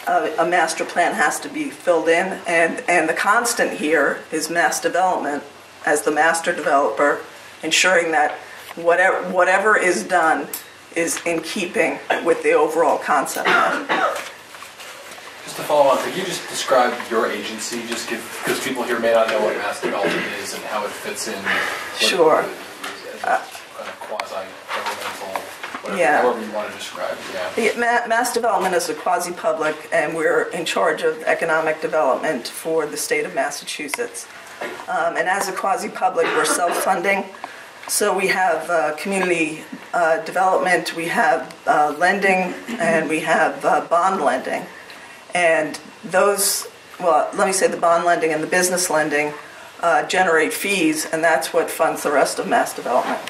a master plan has to be filled in, and the constant here is Mass Development as the master developer, ensuring that whatever is done is in keeping with the overall concept. Just to follow on, could you just describe your agency, just because people here may not know what Mass Development is and how it fits in? Sure. Quasi-governmental, yeah. However you want to describe it. Yeah. Mass Development is a quasi-public, and we're in charge of economic development for the state of Massachusetts. And as a quasi-public, we're self-funding. So we have community development, we have lending, and we have bond lending. And those, well, let me say the bond lending and the business lending generate fees, and that's what funds the rest of Mass Development.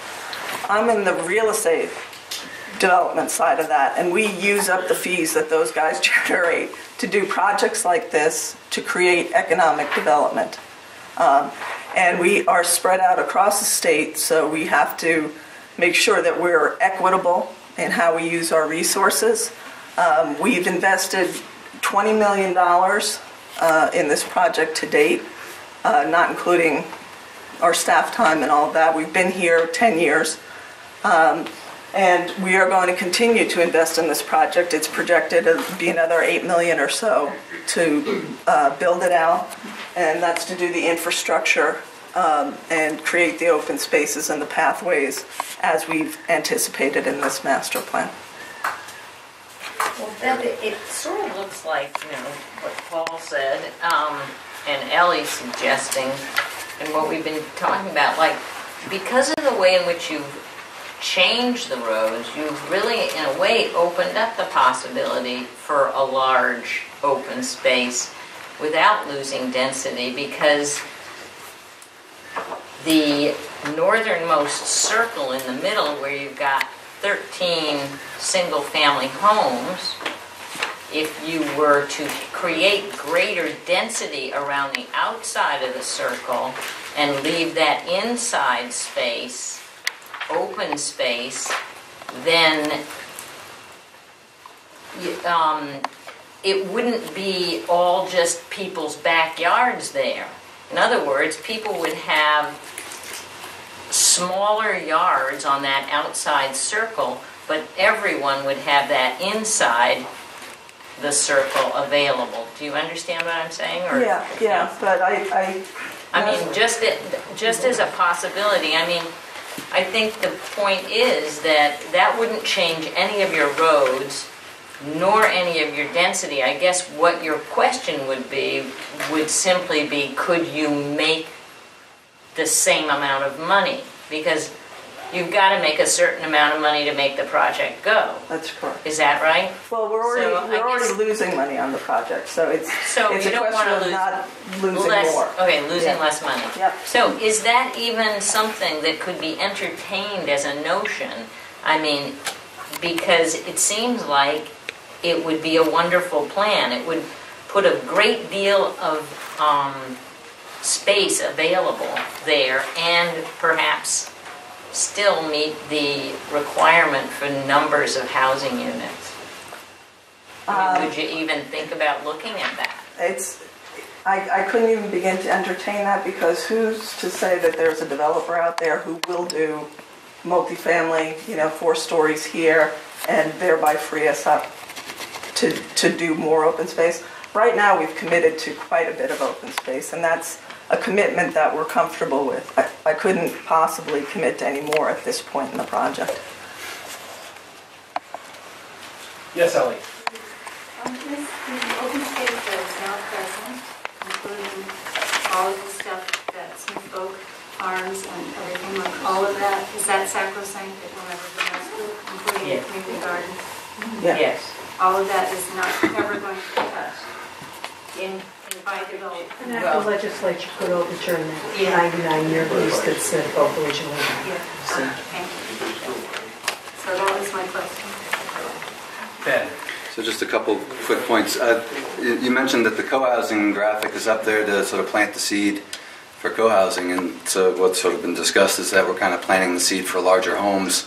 I'm in the real estate development side of that, and we use up the fees that those guys generate to do projects like this to create economic development. And we are spread out across the state, so we have to make sure that we're equitable in how we use our resources. We've invested $20 million in this project to date, not including our staff time and all of that. We've been here 10 years. And we are going to continue to invest in this project. It's projected to be another $8 million or so to build it out, and that's to do the infrastructure and create the open spaces and the pathways as we've anticipated in this master plan. Well, Beth, it sort of looks like, what Paul said, and Ellie's suggesting, and what we've been talking about, like, because of the way in which you've changed the roads, you've really, in a way, opened up the possibility for a large open space without losing density, because the northernmost circle in the middle, where you've got 13 single-family homes, if you were to create greater density around the outside of the circle and leave that inside space open space, then it wouldn't be all just people's backyards there. In other words, people would have smaller yards on that outside circle, but everyone would have that inside the circle available. Do you understand what I'm saying? Or, yeah, but I mean, just as a possibility, I think the point is that that wouldn't change any of your roads, nor any of your density. I guess what your question would simply be, could you make the same amount of money? Because you've got to make a certain amount of money to make the project go. That's correct. Is that right? Well, we're already losing money on the project, so it's you a don't question want to of not losing less, more. Okay, losing less money. Yep. So is that even something that could be entertained as a notion? Because it seems like it would be a wonderful plan. It would put a great deal of space available there, and perhaps still meet the requirement for numbers of housing units. Would you even think about looking at that? I couldn't even begin to entertain that, because who's to say that there's a developer out there who will do multifamily, 4 stories here, and thereby free us up to do more open space. Right now we've committed to quite a bit of open space, and that's a commitment that we're comfortable with. I couldn't possibly commit to any more at this point in the project. Yes, Ellie. The open space that is now present, including all of the stuff that Smith Oak Farms and everything, like all of that, is that sacrosanct? It will never be rescued, including the community garden? Yes. All of that is not ever going to be touched by development. And the legislature could overturn that 99-year lease that Smith Oak originally had. Thank you. So that was my question. Ben. So just a couple quick points. You mentioned that the co-housing graphic is up there to sort of plant the seed for co-housing, and so what's sort of been discussed is that we're kind of planting the seed for larger homes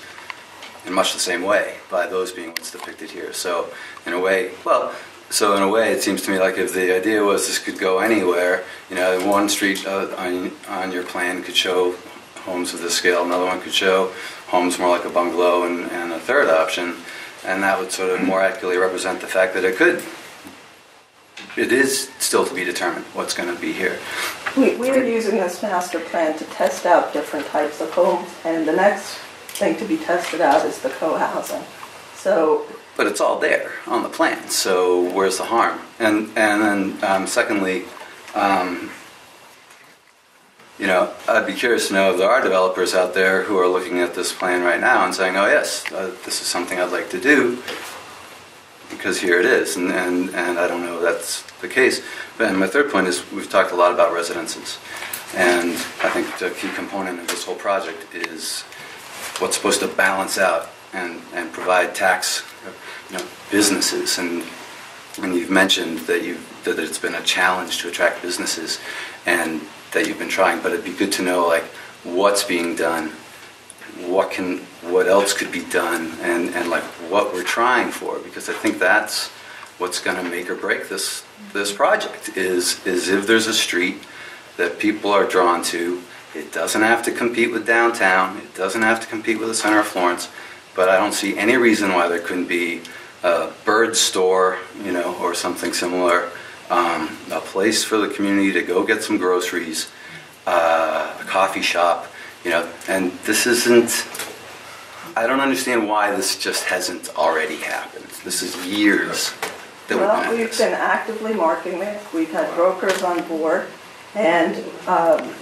in much the same way, by those being what's depicted here. So in a way, it seems to me like if the idea was this could go anywhere, one street on your plan could show homes of this scale, another one could show homes more like a bungalow, and a third option, and that would sort of more accurately represent the fact that it is still to be determined what's going to be here. We are using this master plan to test out different types of homes, and the next thing to be tested out is the co-housing. But it's all there on the plan, so where's the harm? And then secondly, I'd be curious to know if there are developers out there who are looking at this plan right now and saying, oh yes, this is something I'd like to do, because here it is, and I don't know if that's the case. But my third point is we've talked a lot about residences, and I think the key component of this whole project is what's supposed to balance out and provide tax businesses, and you've mentioned that it's been a challenge to attract businesses, and that you've been trying, but it'd be good to know like what's being done, what else could be done, and like what we're trying for, because I think that's what's going to make or break this project is if there's a street that people are drawn to. It doesn't have to compete with downtown, it doesn't have to compete with the center of Florence, but I don't see any reason why there couldn't be a bird store, you know, or something similar, a place for the community to go get some groceries, a coffee shop, you know, and this isn't, I don't understand why this just hasn't already happened. This is years that we've been at We've this. been actively marketing it. We've had brokers on board, and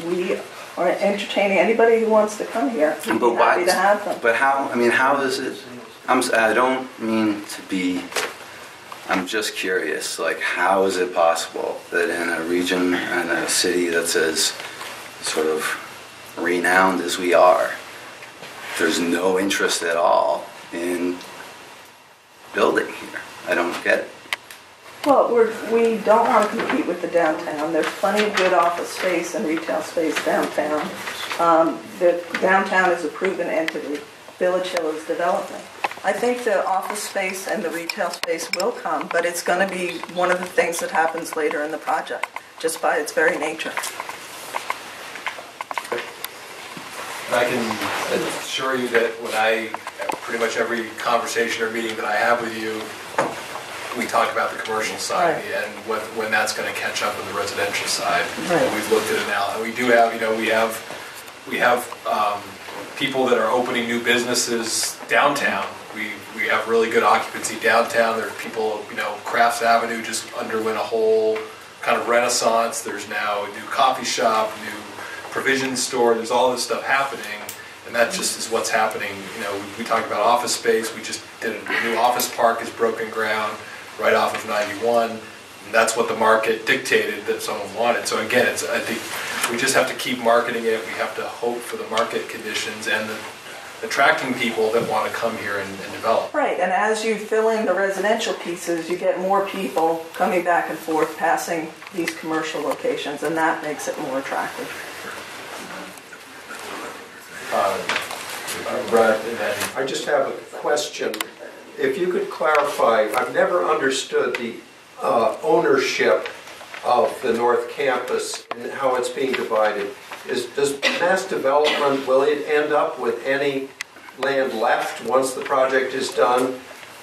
we are entertaining anybody who wants to come here. We'd be happy to have them. But how, I mean, how does it, I don't mean to be, I'm just curious, like, how is it possible that in a region and a city that's as sort of renowned as we are, there's no interest at all in building here? I don't get it. Well, we don't want to compete with the downtown. There's plenty of good office space and retail space downtown. The downtown is a proven entity. Village Hill is developing. I think the office space and the retail space will come, but it's going to be one of the things that happens later in the project, just by its very nature. I can assure you that pretty much every conversation or meeting that I have with you, we talk about the commercial side and when that's going to catch up with the residential side. Right. We've looked at it now, and we do have, you know, we have people that are opening new businesses downtown. We have really good occupancy downtown. There are people, you know, Crafts Avenue just underwent a whole kind of renaissance. There's now a new coffee shop, new provision store. There's all this stuff happening, and that just is what's happening. You know, we talked about office space. We just did a new office park has broken ground right off of 91. And that's what the market dictated that someone wanted. So again, I think we just have to keep marketing it. We have to hope for the market conditions and attracting people that want to come here and develop. Right, and as you fill in the residential pieces, you get more people coming back and forth, passing these commercial locations, and that makes it more attractive. Brad, I just have a question. If you could clarify, I've never understood the ownership of the North Campus and how it's being divided. Does mass development, will it end up with any land left once the project is done?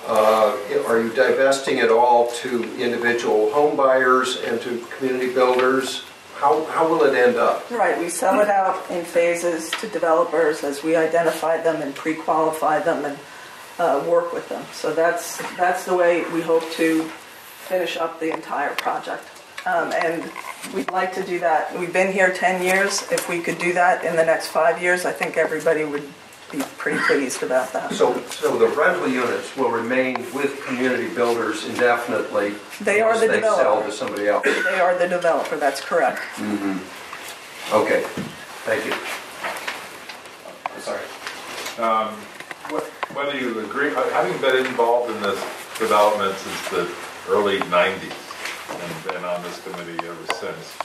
Are you divesting it all to individual home buyers and to community builders? How will it end up? Right, we sell it out in phases to developers as we identify them and pre-qualify them and work with them. So that's the way we hope to finish up the entire project. And we'd like to do that. We've been here 10 years. If we could do that in the next 5 years, I think everybody would be pretty pleased about that. So the rental units will remain with community builders indefinitely. They are the unless they sell developer. to somebody else. They are the developer, that's correct. Mm-hmm. Okay, thank you. Sorry. Whether you agree, having been involved in this development since the early 90s and been on this committee ever since,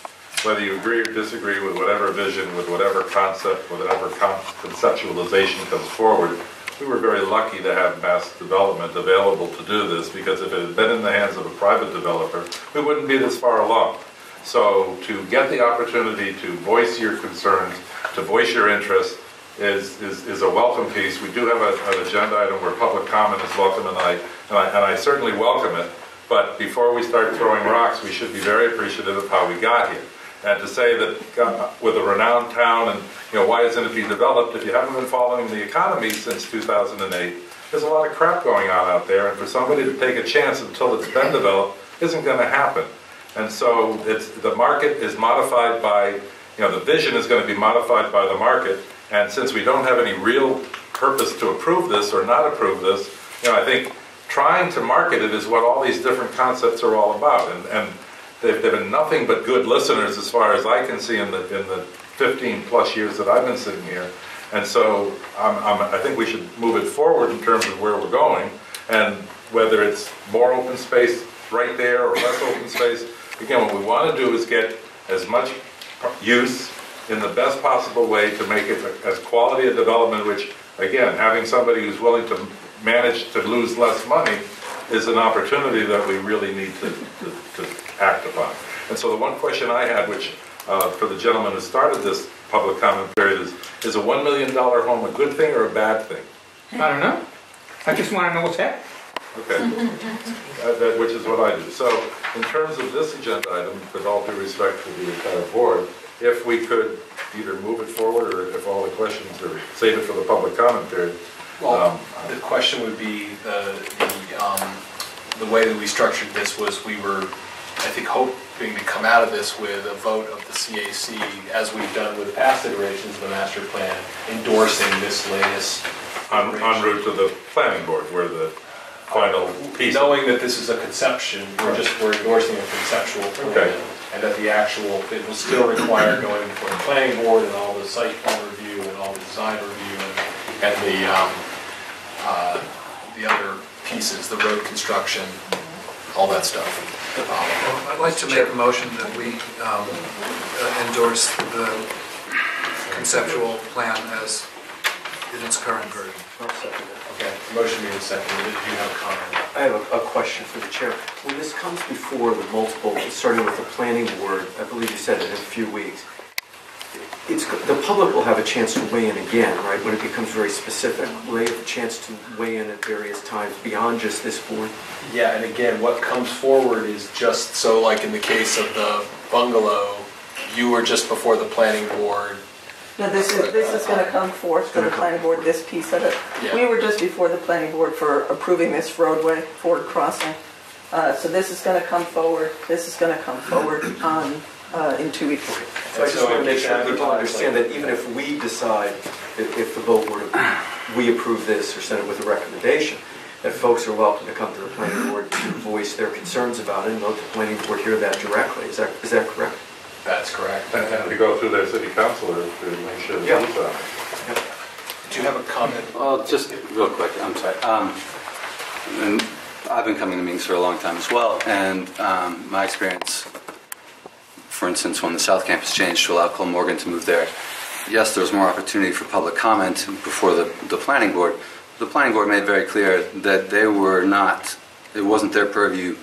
whether you agree or disagree with whatever vision, with whatever concept, whatever conceptualization comes forward, we were very lucky to have mass development available to do this, because if it had been in the hands of a private developer, we wouldn't be this far along. So to get the opportunity to voice your concerns, to voice your interest, is a welcome piece. We do have an agenda item where public comment is welcome, and I certainly welcome it. But before we start throwing rocks, we should be very appreciative of how we got here. And to say that with a renowned town, and why isn't it being developed? If you haven't been following the economy since 2008, there's a lot of crap going on out there, and for somebody to take a chance until it's been developed isn't going to happen. And so the market is modified by, the vision is going to be modified by the market. And since we don't have any real purpose to approve this or not approve this, I think trying to market it is what all these different concepts are all about. And they've been nothing but good listeners as far as I can see in the 15 plus years that I've been sitting here. And so I think we should move it forward in terms of where we're going, and whether it's more open space right there or less open space. Again, what we want to do is get as much use in the best possible way to make it as quality a development, which, again, having somebody who's willing to manage to lose less money is an opportunity that we really need to act upon. And so the one question I had, which for the gentleman who started this public comment period, is a $1 million home a good thing or a bad thing? I don't know. I just want to know what's happening. Okay. Which is what I do. So in terms of this agenda item, with all due respect to the entire board, if we could either move it forward or if all the questions are save it for the public comment period. Well, the question would be the way that we structured this was we were, I think, hoping to come out of this with a vote of the CAC, as we've done with past iterations of the master plan, endorsing this latest en route to the planning board, where the final piece. Knowing that this is a conception, we're endorsing a conceptual plan, and that the actual, it will still require going before the planning board and all the site plan review and all the design review and the other pieces, the road construction, all that stuff. I'd like to make a motion that we endorse the conceptual plan as in its current version. I'll second it. Okay, motion made and seconded. Did you have a comment? I have a question for the chair. When this comes before the multiple, starting with the planning board, I believe you said it in a few weeks, the public will have a chance to weigh in again, right? When it becomes very specific, will they have a chance to weigh in at various times beyond just this board? Yeah, and again, what comes forward is just, so like in the case of the bungalow, you were just before the planning board. No, this is going to come forth to the planning board, this piece of it. Yeah. We were just before the planning board for approving this roadway, Ford Crossing. So this is going to come forward, this is going to come forward in 2 weeks. So I just want to make sure people understand that even if we decide, if the vote were to, we approve this or send it with a recommendation, that folks are welcome to come to the planning board to voice their concerns about it and let the planning board hear that directly. Is that correct? That's correct. And to go through their city councilor to make sure that he's on it. Do you have a comment? Well, just real quick, I'm sorry. And I've been coming to meetings for a long time as well, and my experience, for instance, when the South Campus changed to allow Cole Morgan to move there, yes, there was more opportunity for public comment before the planning board. The planning board made very clear that they were not, it wasn't their purview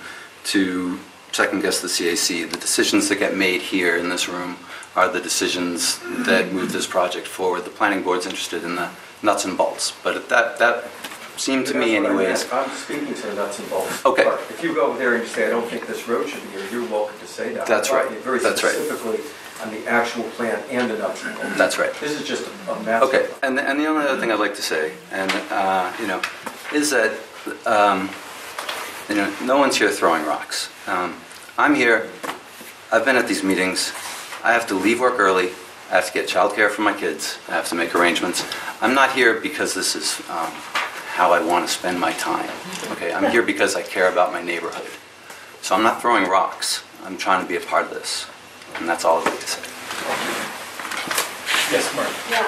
to second guess the CAC. The decisions that get made here in this room are the decisions that move this project forward. The planning board's interested in the nuts and bolts, but that seemed to me anyways. I'm speaking to the nuts and bolts. Okay. But if you go over there and you say, I don't think this road should be here, you're welcome to say that. That's right. Very That's right. specifically on the actual plan and the nuts and bolts. That's right. This is just a massive. Okay, and the only other thing I'd like to say, and is that no one's here throwing rocks. I'm here. I've been at these meetings. I have to leave work early. I have to get childcare for my kids. I have to make arrangements. I'm not here because this is how I want to spend my time. Okay, I'm here because I care about my neighborhood. So I'm not throwing rocks. I'm trying to be a part of this, and that's all I'd like to say. Yes, Mark. Yeah,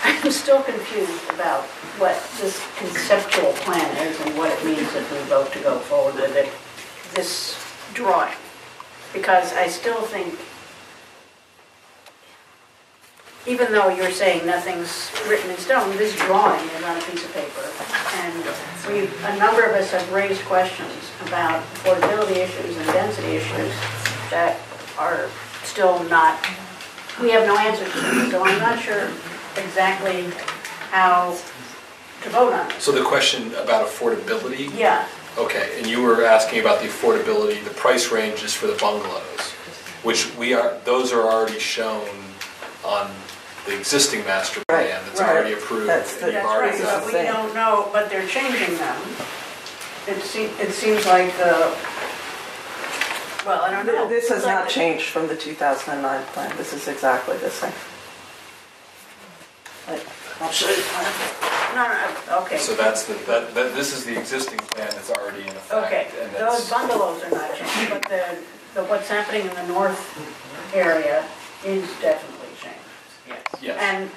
I'm still confused about what this conceptual plan is and what it means if we vote to go forward with it, this drawing. Because I still think, even though you're saying nothing's written in stone, this drawing is on a piece of paper. And a number of us have raised questions about affordability issues and density issues that are still not, we have no answers to. So I'm not sure exactly how to vote on it. So the question about affordability? Yeah. Okay, and you were asking about the affordability, the price ranges for the bungalows, which those are already shown on the existing master plan that's already approved. That's right, but we don't know, but they're changing them. It seems like well, I don't know. This has not changed from the 2009 plan. This is exactly the same. I'll show you the plan. No, okay. So that's this is the existing plan that's already in effect. Okay, and those bungalows are not changed, but what's happening in the north area is definitely changed. Yes. And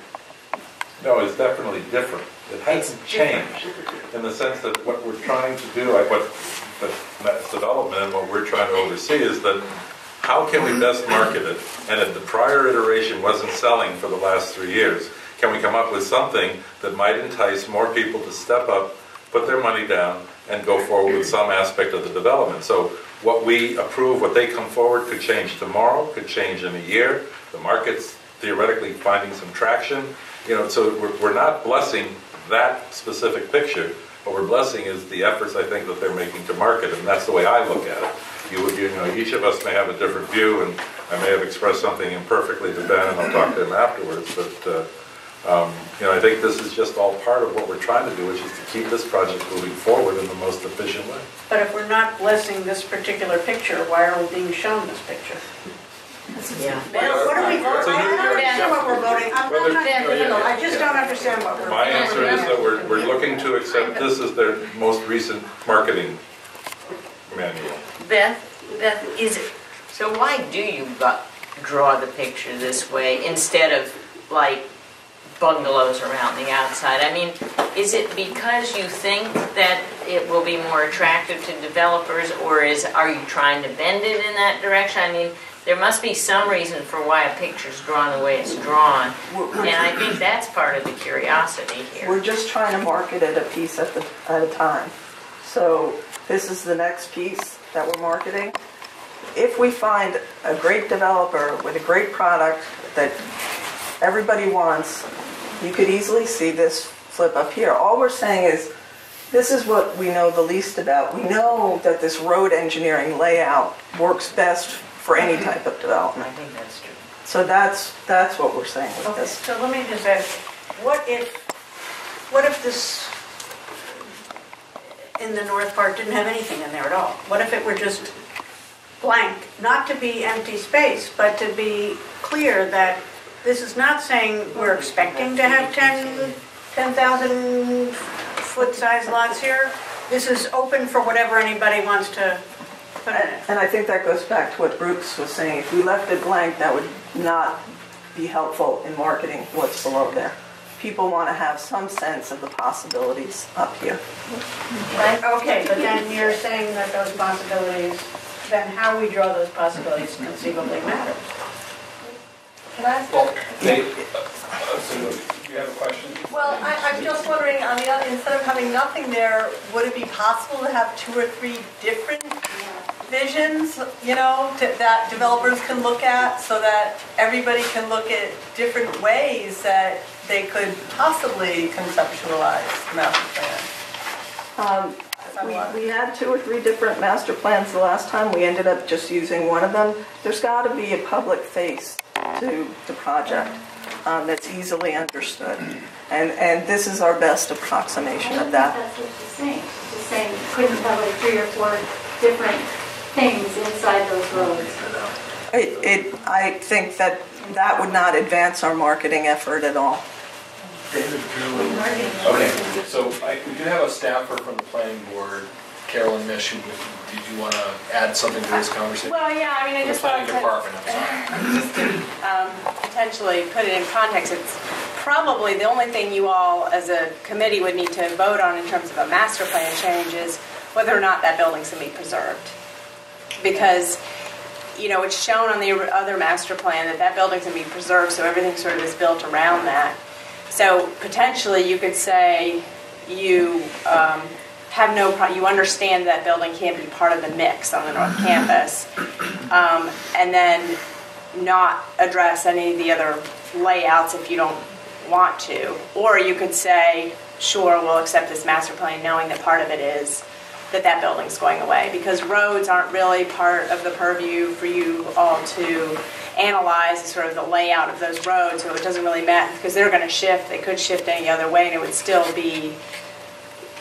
No, it's definitely different. It hasn't changed in the sense that what we're trying to do, like what that's development and what we're trying to oversee is that how can we best market it? And if the prior iteration wasn't selling for the last 3 years, can we come up with something that might entice more people to step up, put their money down, and go forward with some aspect of the development? So what we approve, what they come forward could change tomorrow, could change in a year. The market's theoretically finding some traction, so we're not blessing that specific picture. What we're blessing is the efforts, I think, that they're making to market, and that's the way I look at it. Each of us may have a different view, and I may have expressed something imperfectly to Ben, and I'll talk to him afterwards, but I think this is just all part of what we're trying to do, which is to keep this project moving forward in the most efficient way. But if we're not blessing this particular picture, why are we being shown this picture? Yeah. What are we voting? I don't understand what we're voting. I just don't understand what we're voting. My answer is that we're looking to accept this as their most recent marketing manual. Beth, so why do you draw the picture this way instead of like bungalows around the outside? I mean, is it because you think that it will be more attractive to developers, or are you trying to bend it in that direction? I mean, there must be some reason for why a picture's drawn the way it's drawn, and I think that's part of the curiosity here. We're just trying to market it a piece at a time. So this is the next piece that we're marketing. If we find a great developer with a great product that everybody wants, you could easily see this flip up here. All we're saying is, this is what we know the least about. We know that this road engineering layout works best for any type of development. I think that's true. So that's what we're saying with this. So let me just ask, what if this in the north part didn't have anything in there at all? What if it were just blank, not to be empty space, but to be clear that this is not saying we're expecting to have 10,000 foot size lots here. This is open for whatever anybody wants to put in it. And I think that goes back to what Bruce was saying. If we left it blank, that would not be helpful in marketing what's below there. People want to have some sense of the possibilities up here. Okay, but then you're saying that those possibilities, then how we draw those possibilities conceivably matters. Can I ask you have a question? Well, I'm just wondering, on the other, instead of having nothing there, would it be possible to have 2 or 3 different visions, that developers can look at, so that everybody can look at different ways that they could possibly conceptualize the master plan? We had 2 or 3 different master plans the last time. We ended up just using one of them. There's got to be a public face to the project that's easily understood. And this is our best approximation of that. That's what she's saying. She's saying you couldn't have like 3 or 4 different things inside those roads. I think that would not advance our marketing effort at all. Okay, so we do have a staffer from the planning board, Carolyn Mish. Did you want to add something to this conversation? Well, yeah, I mean, I just wanted to potentially put it in context. It's probably the only thing you all as a committee would need to vote on in terms of a master plan change is whether or not that building's going to be preserved. Because, it's shown on the other master plan that building's going to be preserved, so everything sort of is built around that. So potentially you could say you have you understand that building can't be part of the mix on the North Campus, and then not address any of the other layouts if you don't want to. Or you could say, sure, we'll accept this master plan knowing that part of it is that building's going away, because roads aren't really part of the purview for you all to analyze sort of the layout of those roads, so it doesn't really matter because they're going to shift. They could shift any other way, and it would still be,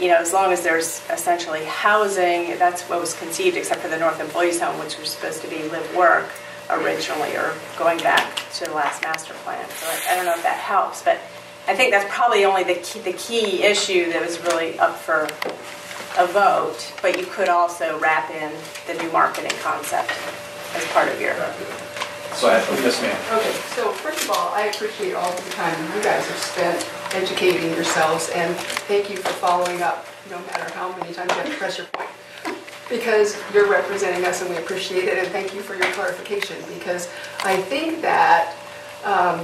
as long as there's essentially housing. That's what was conceived, except for the North Employees Home, which was supposed to be live-work originally, or going back to the last master plan. So I don't know if that helps, but I think that's probably only the key issue that was really up for a vote. But you could also wrap in the new marketing concept as part of your. So, yes, ma'am. Okay, so first of all, I appreciate all the time you guys have spent educating yourselves, and thank you for following up, no matter how many times you have to press your point, because you're representing us and we appreciate it, and thank you for your clarification, because I think that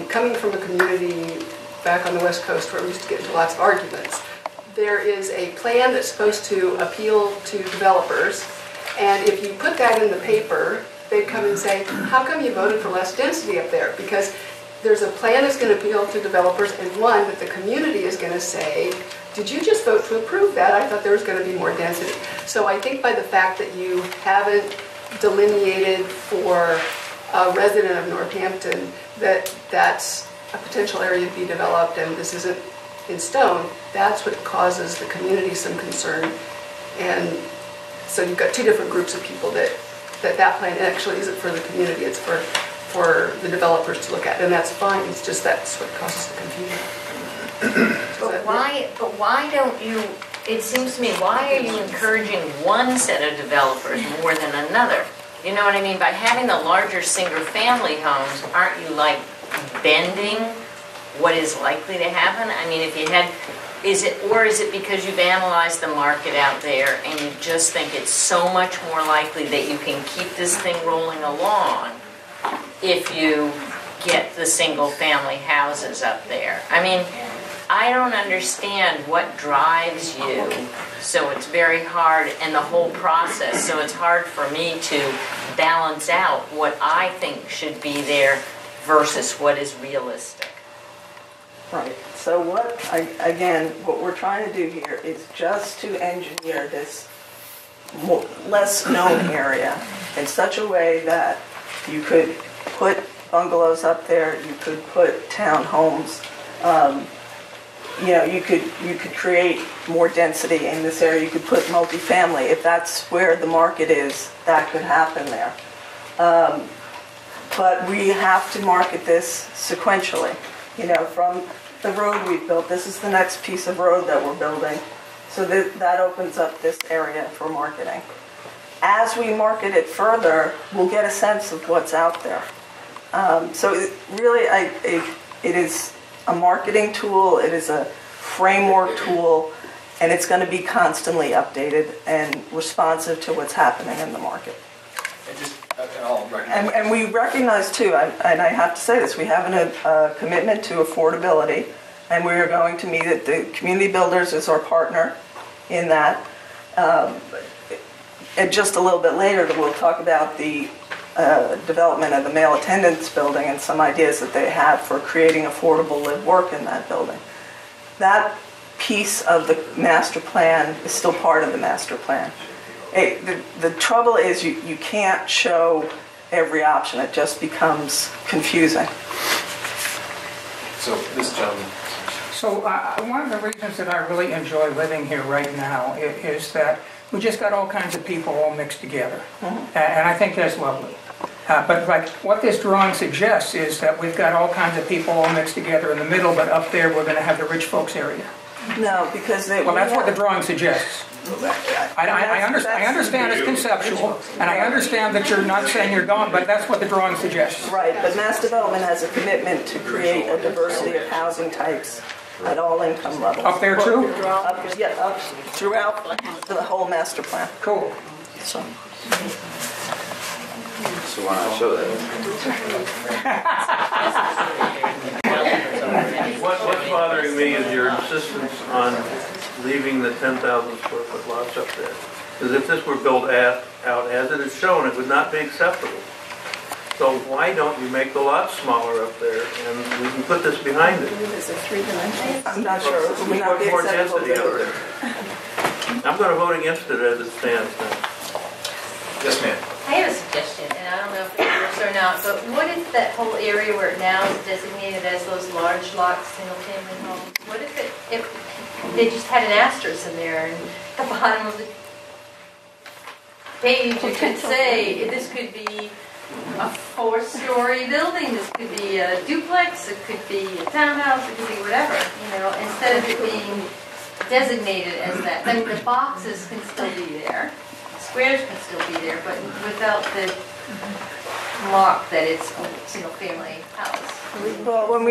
coming from a community back on the West Coast where we used to get into lots of arguments, there is a plan that's supposed to appeal to developers, and if you put that in the paper, they'd come and say, how come you voted for less density up there? Because there's a plan that's going to appeal to developers and one that the community is going to say, did you just vote to approve that? I thought there was going to be more density. So I think by the fact that you haven't delineated for a resident of Northampton that that's a potential area to be developed and this isn't in stone, that's what causes the community some concern. And so you've got two different groups of people that plan actually isn't for the community, it's for the developers to look at, and that's fine, it's just that's what causes the confusion. But why don't you, it seems to me, why are you encouraging one set of developers more than another? You know what I mean? By having the larger single-family homes, aren't you like bending what is likely to happen? I mean, if you had, is it because you've analyzed the market out there and you just think it's so much more likely that you can keep this thing rolling along if you get the single-family houses up there? I mean, I don't understand what drives you, so it's very hard, and the whole process, so it's hard for me to balance out what I think should be there versus what is realistic. Right. So what we're trying to do here is just to engineer this less known area in such a way that you could put bungalows up there, you could put townhomes, you could create more density in this area. You could put multifamily. If that's where the market is, that could happen there. But we have to market this sequentially. From the road we've built, this is the next piece of road that we're building. So that opens up this area for marketing. As we market it further, we'll get a sense of what's out there. So it is a marketing tool, it is a framework tool, and it's going to be constantly updated and responsive to what's happening in the market. And we recognize too, and I have to say this, we have a commitment to affordability, and we are going to meet it. The Community Builders is our partner in that. And just a little bit later, we'll talk about the development of the male attendance building and some ideas that they have for creating affordable live-work in that building. That piece of the master plan is still part of the master plan. The trouble is you can't show every option. It just becomes confusing. So this gentleman. So one of the reasons that I really enjoy living here right now is that we just got all kinds of people all mixed together. Mm-hmm. And I think that's lovely. But like what this drawing suggests is that we've got all kinds of people all mixed together in the middle, but up there we're going to have the rich folks area. No, because well, that's what the drawing suggests. I understand it's conceptual, and I understand that you're not saying you're gone, but that's what the drawing suggests. Right, but mass development has a commitment to create a diversity of housing types at all income levels. Up there too? Up throughout the whole master plan. Cool. So why not show that? What's bothering me is your insistence on leaving the 10,000 square foot lots up there. Because if this were built out as it is shown, it would not be acceptable. So why don't you make the lots smaller up there and we can put this behind it? Is it three-dimensional? I'm not sure. It would not be more acceptable density up there. I'm going to vote against it as it stands now. Yes, ma'am. I have a suggestion, and I don't know if it works or not, but what if that whole area where it now is designated as those large lots, single-family homes, what if they just had an asterisk in there, and at the bottom of the page you could say, this could be a 4-story building, this could be a duplex, it could be a townhouse, it could be whatever, instead of it being designated as that. Then the boxes can still be there. Squares can still be there, but without the mark that it's a single-family house. Well,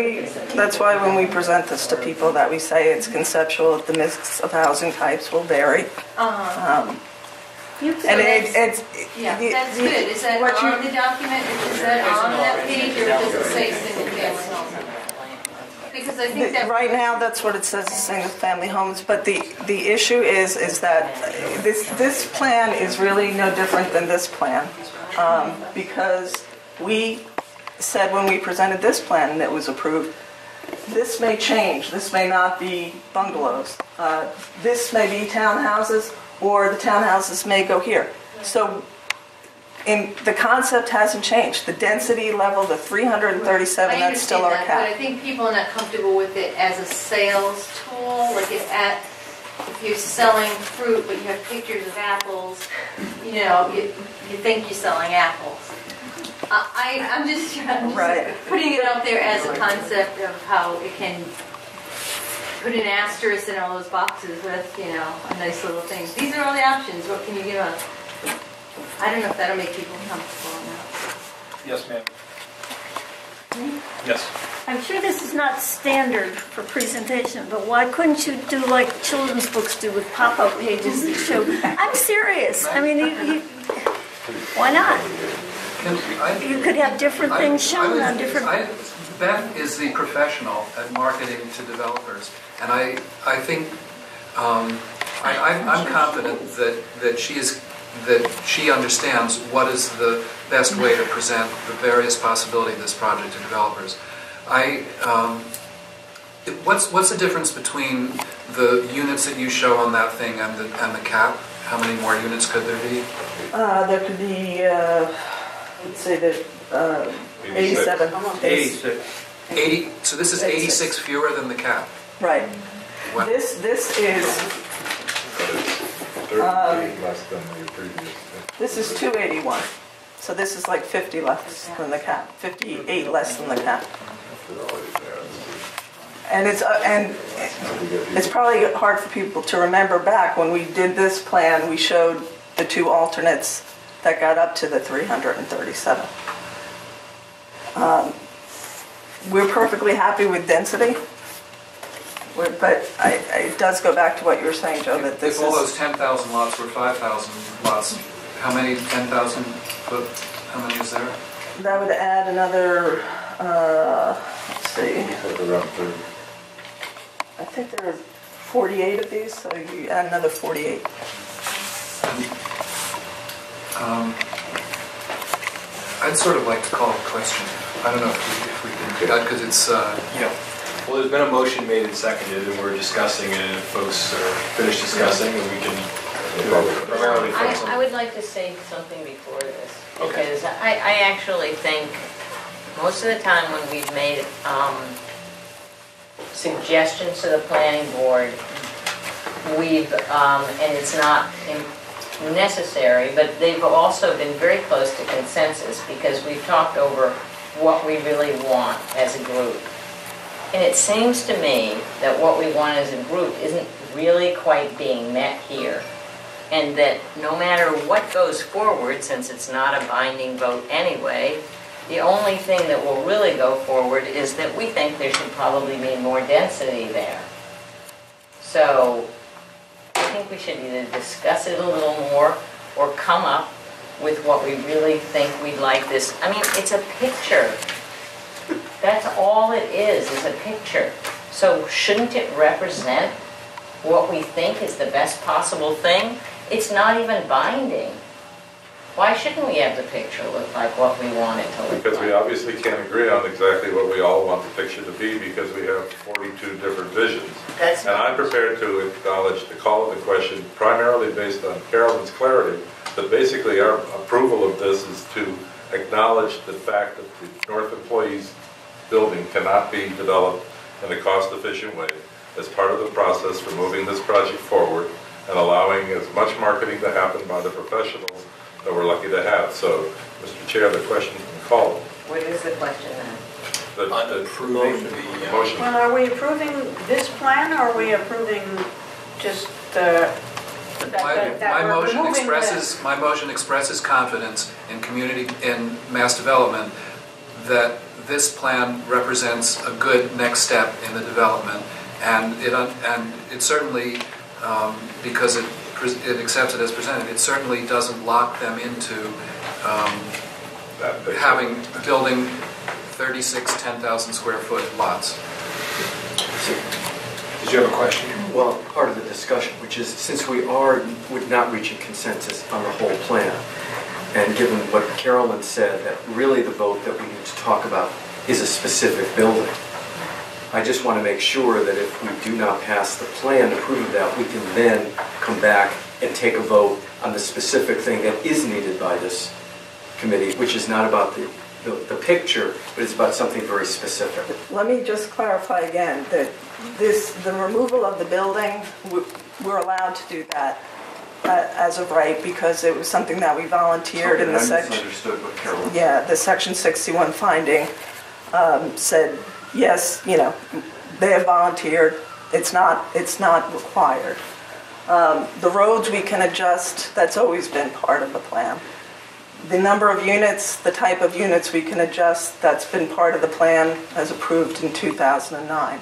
that's why when we present this to people that we say it's conceptual, the mix of housing types will vary. Uh-huh. That's good. Is that on the document? Is that on that page, or does it say single-family home? Because I think that right now that's what it says, single-family homes. But the issue is that this plan is really no different than this plan, because we said when we presented this plan that was approved, this may change, this may not be bungalows. This may be townhouses, or the townhouses may go here. So the concept hasn't changed. The density level, the 337, that's still our But I cap. think people are not comfortable with it as a sales tool, like if you're selling fruit, but you have pictures of apples, you think you're selling apples. I'm just putting it out there as a concept of how it can put an asterisk in all those boxes with, a nice little thing. These are all the options. What can you give us? I don't know if that'll make people comfortable or not. Yes, ma'am. Yes. I'm sure this is not standard for presentation, but why couldn't you do like children's books do with pop-up pages that show? I'm serious. I mean, why not? You could have different things shown on different. Beth is the professional at marketing to developers, and I think I'm confident that she understands what is the best way to present the various possibilities of this project to developers. What's the difference between the units that you show on that thing and the cap? How many more units could there be? There could be, let's say that 87. 80. So this is 86 fewer than the cap. Right. What? This is. 38 less than the previous. This is 281. So this is like 50 less than the cap. 58 less than the cap. And it's probably hard for people to remember back when we did this plan. We showed the two alternates that got up to the 337. We're perfectly happy with density, but it does go back to what you were saying, Joe. That this if all those 10,000 lots were 5,000 lots, how many 10,000 foot? How many is there? That would add another. Let's see. I think there are 48 of these, so you add another 48. I'd sort of like to call a question. I don't know if we can do that because it's. Yeah. Well, there's been a motion made and seconded, and we're discussing it. And if folks are finished discussing, then we can primarily focus on. I would like to say something before this, Okay. because I actually think most of the time when we've made suggestions to the planning board, and it's not necessary, but they've also been very close to consensus because we've talked over what we really want as a group. And it seems to me that what we want as a group isn't really quite being met here. And that no matter what goes forward, since it's not a binding vote anyway, the only thing that will really go forward is that we think there should probably be more density there. So I think we should either discuss it a little more or come up with what we really think we'd like this. I mean, it's a picture. That's all it is a picture. So shouldn't it represent what we think is the best possible thing? It's not even binding. Why shouldn't we have the picture look like what we want it to look like? Because we obviously can't agree on exactly what we all want the picture to be because we have 42 different visions. And I'm prepared to acknowledge the call of the question primarily based on Carolyn's clarity, that basically our approval of this is to acknowledge the fact that the North Employees building cannot be developed in a cost-efficient way as part of the process for moving this project forward and allowing as much marketing to happen by the professionals that we're lucky to have. So, Mr. Chair, the question's been called. What is the question then? The motion. Well, are we approving this plan, or are we approving just the... My motion expresses confidence in mass development that this plan represents a good next step in the development, and it certainly, because it accepts it as presented, it certainly doesn't lock them into building 36 10,000 square foot lots. Did you have a question? Well, part of the discussion, which is since we're not reaching consensus on the whole plan, And given what Carolyn said, that really the vote that we need to talk about is a specific building. I just want to make sure that if we do not pass the plan to prove that, we can then come back and take a vote on the specific thing that is needed by this committee, which is not about the picture, but it's about something very specific. Let me just clarify again that the removal of the building, we're allowed to do that as of right, because it was something that we volunteered in the section. I misunderstood what Carolyn. Yeah, the section 61 finding said, yes, they have volunteered. It's not required. The roads we can adjust. That's always been part of the plan. The number of units, the type of units we can adjust, that's been part of the plan as approved in 2009.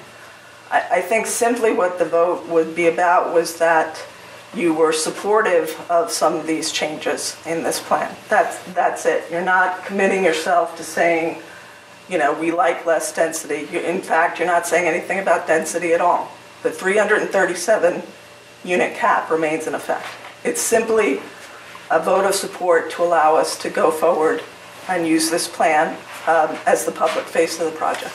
I think simply what the vote would be about was that you were supportive of some of these changes in this plan. That's it. You're not committing yourself to saying, we like less density. In fact, you're not saying anything about density at all. The 337 unit cap remains in effect. It's simply a vote of support to allow us to go forward and use this plan as the public face of the project.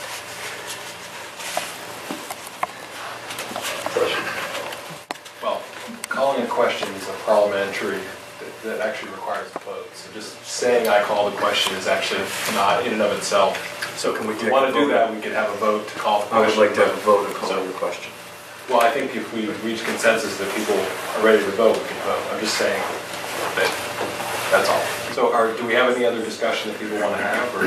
Well, calling a question is a parliamentary that actually requires a vote. So just saying I call the question is actually not in and of itself. So can we want to do that? We could have a vote to call the question. I would like to have a vote to call the question. Well, I think if we reach consensus that people are ready to vote, we can vote. I'm just saying that that's all. So do we have any other discussion that people want to have? Or?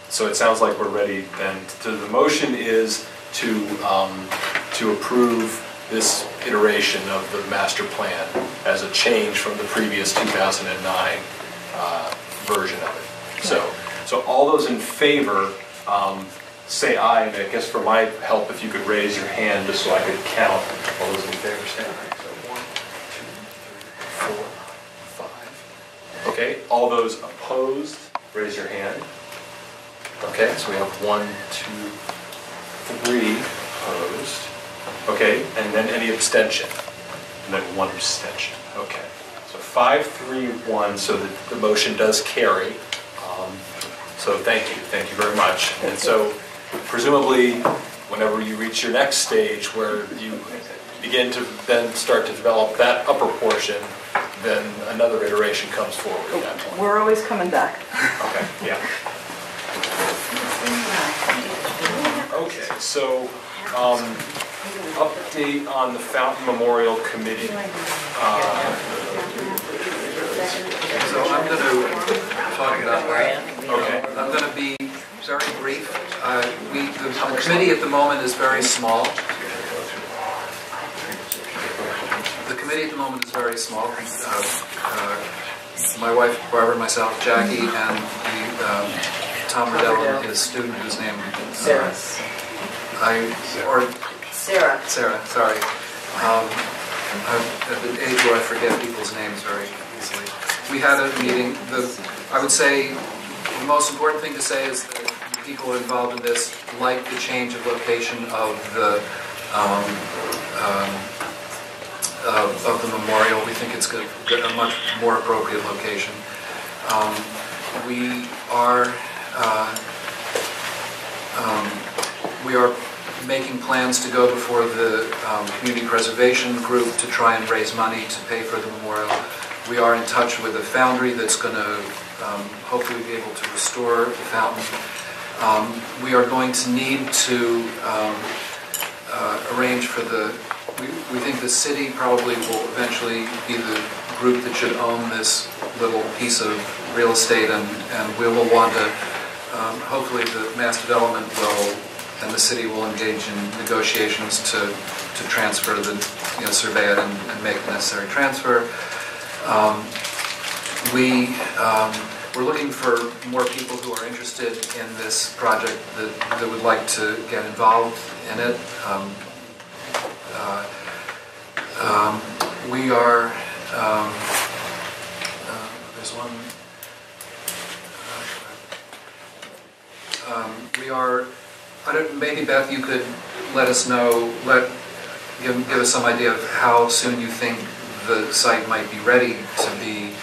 So it sounds like we're ready then. So the motion is to approve this iteration of the master plan as a change from the previous 2009 version of it. So all those in favor say aye. And I guess for my help, if you could raise your hand just so I could count. All those in favor say aye. So 1, 2, 3, 4, 5. Okay. All those opposed, raise your hand. Okay. So we have 1, 2, 3 opposed. Okay, and then any abstention? And then 1 abstention. Okay. So 5, 3, 1, so the motion does carry. So thank you very much. And so presumably, whenever you reach your next stage where you begin to then start to develop that upper portion, then another iteration comes forward at that point. We're always coming back. Okay, yeah. Okay, so update on the Fountain Memorial Committee. So I'm going to talk about that. Okay. I'm going to be very brief. The committee at the moment is very small. The committee at the moment is very small. My wife, Barbara, myself, Jackie, and Tom Riddell and his student, whose name Sarah. Sarah. Sarah, sorry. I'm at the age where I forget people's names very easily. We had a meeting. I would say the most important thing to say is that the people involved in this like the change of location of the memorial. We think it's a much more appropriate location. We are making plans to go before the community preservation group to try and raise money to pay for the memorial. We are in touch with a foundry that's going to hopefully be able to restore the fountain. We are going to need to arrange for we think the city probably will eventually be the group that should own this little piece of real estate, and we will want to, hopefully the mass development will, and the city will engage in negotiations to transfer survey it and make the necessary transfer. We're looking for more people who are interested in this project that would like to get involved in it. We are, there's one, we are, maybe Beth, you could let us know, give us some idea of how soon you think the site might be ready to be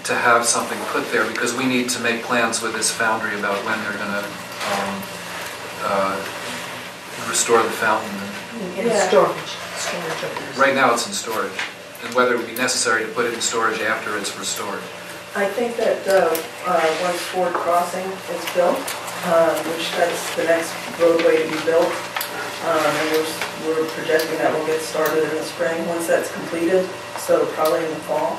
to have something put there, because we need to make plans with this foundry about when they're going to restore the fountain. In storage. Storage of this. Right now it's in storage, and whether it would be necessary to put it in storage after it's restored. I think that once Ford Crossing is built, which that's the next roadway to be built, and we're projecting that will get started in the spring once that's completed, so probably in the fall.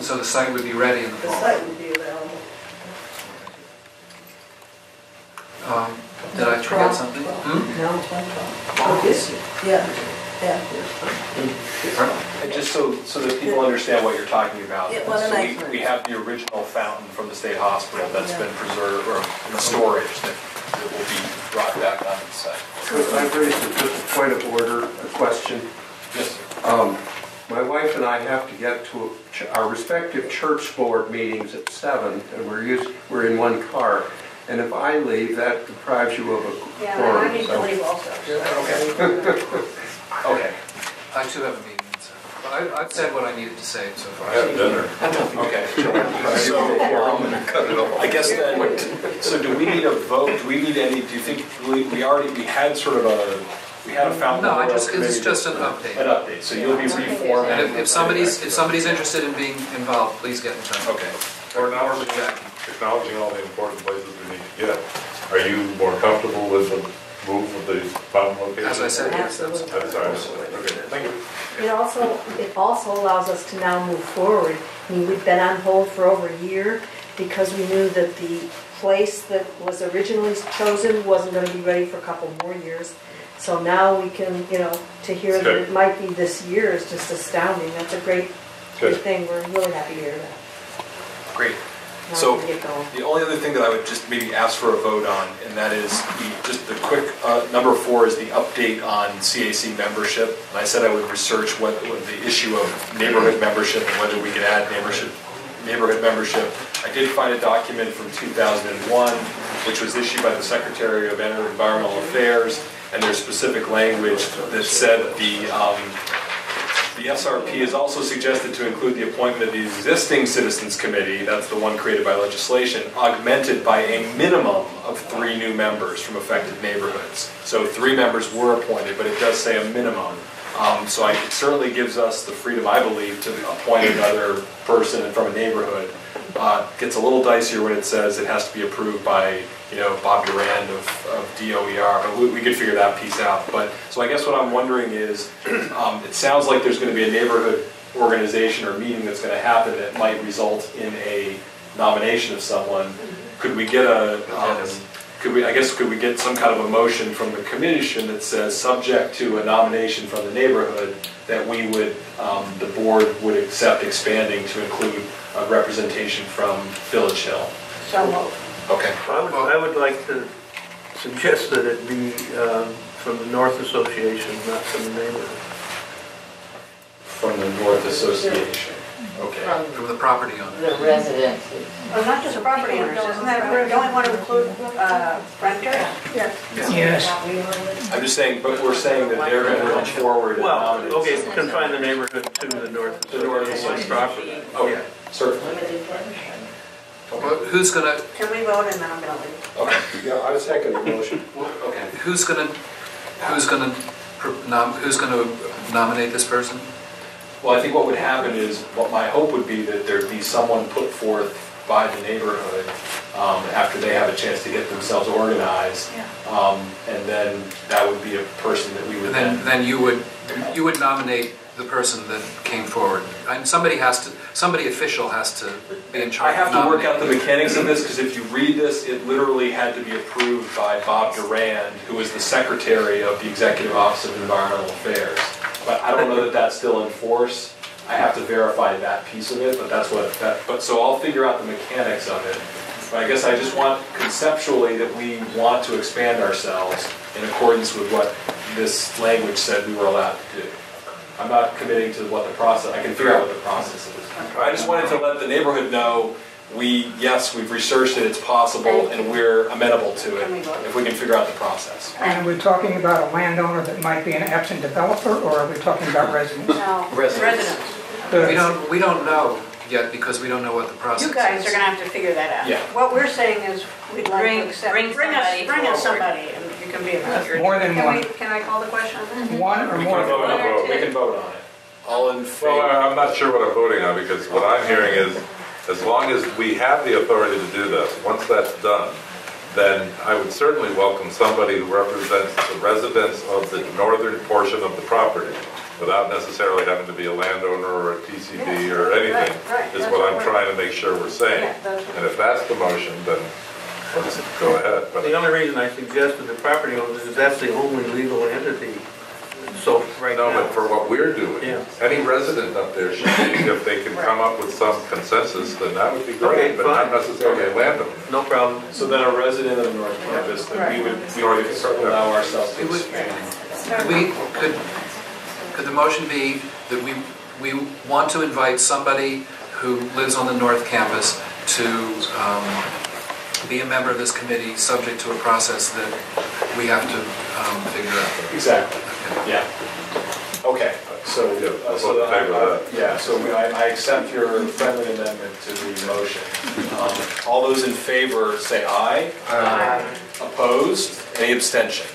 So the site would be ready in the fall? The site would be available. Did I forget something? No, 2012. This year. Yeah. And just so that people understand what you're talking about, Yeah, so we have the original fountain from the state hospital that's been preserved, or in storage, that will be brought back onto the site. I've raised just a point of order, a question. Yes, sir. My wife and I have to get to our respective church board meetings at 7, and we're in one car. And if I leave, that deprives you of a quorum. Yeah, I need to leave also. Okay. I too have a meeting, so, but I've said what I needed to say so far. I have dinner. Okay. So, I guess then, so do we need a vote? Do we need any, do you think, we had sort of we had a fountain. No, it's just an update. An update, so you'll be reforming. And if somebody's interested in being involved, please get in touch. Okay. Or acknowledging all the important places we need to get. Are you more comfortable with the move of the fountain location? As I said, yes, that's. I'm sorry. Okay, thank you. It also allows us to now move forward. I mean, we've been on hold for over a year because we knew that the place that was originally chosen wasn't going to be ready for a couple more years. So now we can, to hear that it might be this year is just astounding. That's a great thing. We're really happy to hear that. Great. So the only other thing that I would just maybe ask for a vote on, and that is just the quick, number 4 is the update on CAC membership. And I said I would research what the issue of neighborhood membership and whether we could add neighborhood membership. I did find a document from 2001, which was issued by the Secretary of Environmental Affairs, and there's specific language that said the SRP is also suggested to include the appointment of the existing Citizens Committee, that's the one created by legislation, augmented by a minimum of 3 new members from affected neighborhoods. So 3 members were appointed, but it does say a minimum. So it certainly gives us the freedom, I believe, to appoint another person from a neighborhood. Gets a little dicier when it says it has to be approved by Bob Durand of DOER, but we could figure that piece out. But so I guess what I'm wondering is, it sounds like there's going to be a neighborhood organization or meeting that's going to happen that might result in a nomination of someone. Could we get could we get some kind of a motion from the commission that says, subject to a nomination from the neighborhood, that we would, the board would accept expanding to include a representation from Village Hill? So moved. Okay. I would like to suggest that it be from the North Association, not from the neighborhood. From the North Association. Okay. From the property owner. The residents. Oh, not just property owners, isn't that, don't we want to include renters? Yes. I'm just saying, but we're saying that they're going to come forward and Well, nominate. okay, confine the neighborhood to the North Association property. Okay, certainly. Well, who's gonna? Can we vote and then I'm going to leave? Okay. Yeah, I second the motion. Okay. Who's gonna nominate this person? Well, I think what would happen is, what my hope would be that there'd be someone put forth by the neighborhood after they have a chance to get themselves organized, and then that would be a person that we would Then you would nominate the person that came forward. And somebody official has to be in charge. I have to work out the mechanics of this, because if you read this, it literally had to be approved by Bob Durand, who is the secretary of the Executive Office of Environmental Affairs. But I don't know that that's still in force. I have to verify that piece of it, but that's but so I'll figure out the mechanics of it. But I guess I just want conceptually that we want to expand ourselves in accordance with what this language said we were allowed to do. I'm not committing to what the process, I can figure out what the process is. I just wanted to let the neighborhood know, we've researched it, it's possible, and we're amenable to it if we can figure out the process. And are we talking about a landowner that might be an absent developer, or are we talking about residents? No, residents. We don't know yet because we don't know what the process is. You guys are gonna have to figure that out. Yeah. What we're saying is, we'd like Bring- to accept, bring bring somebody us forward. somebody, and you can be a master. More than Can one. we- Can I call the question? One or We more can than vote one. on it. We can vote on it. All in favor? Well, I'm not sure what I'm voting on, because what I'm hearing is, as long as we have the authority to do this, once that's done, then I would certainly welcome somebody who represents the residents of the northern portion of the property, without necessarily having to be a landowner or a TCB or anything, right, is that's what what I'm we're- trying to make sure we're saying. Yeah, that's what- And if that's the motion, then let's go ahead. But The only reason I suggested the property owners is that's the only legal entity. So right no, now. but for what we're doing, Yeah. any resident up there should be, if they can come up with some consensus, then that would be Okay, great, but not fine. necessarily a landowner. No problem. So then a resident of the North Campus, that we would allow ourselves to expand. Could the motion be that we want to invite somebody who lives on the North Campus to be a member of this committee, subject to a process that we have to figure out? Exactly, yeah. Okay, so, vote in favor of yeah, so I accept your friendly amendment to the motion. All those in favor say aye. Aye. Opposed? Any abstention?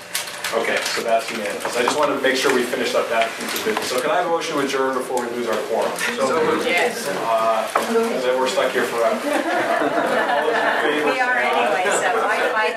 Okay, so that's unanimous. I just wanted to make sure we finished up that piece of business. So can I have a motion to adjourn before we lose our quorum? Yes. Because then we're stuck here forever. All those in favor We are say aye. anyway, so I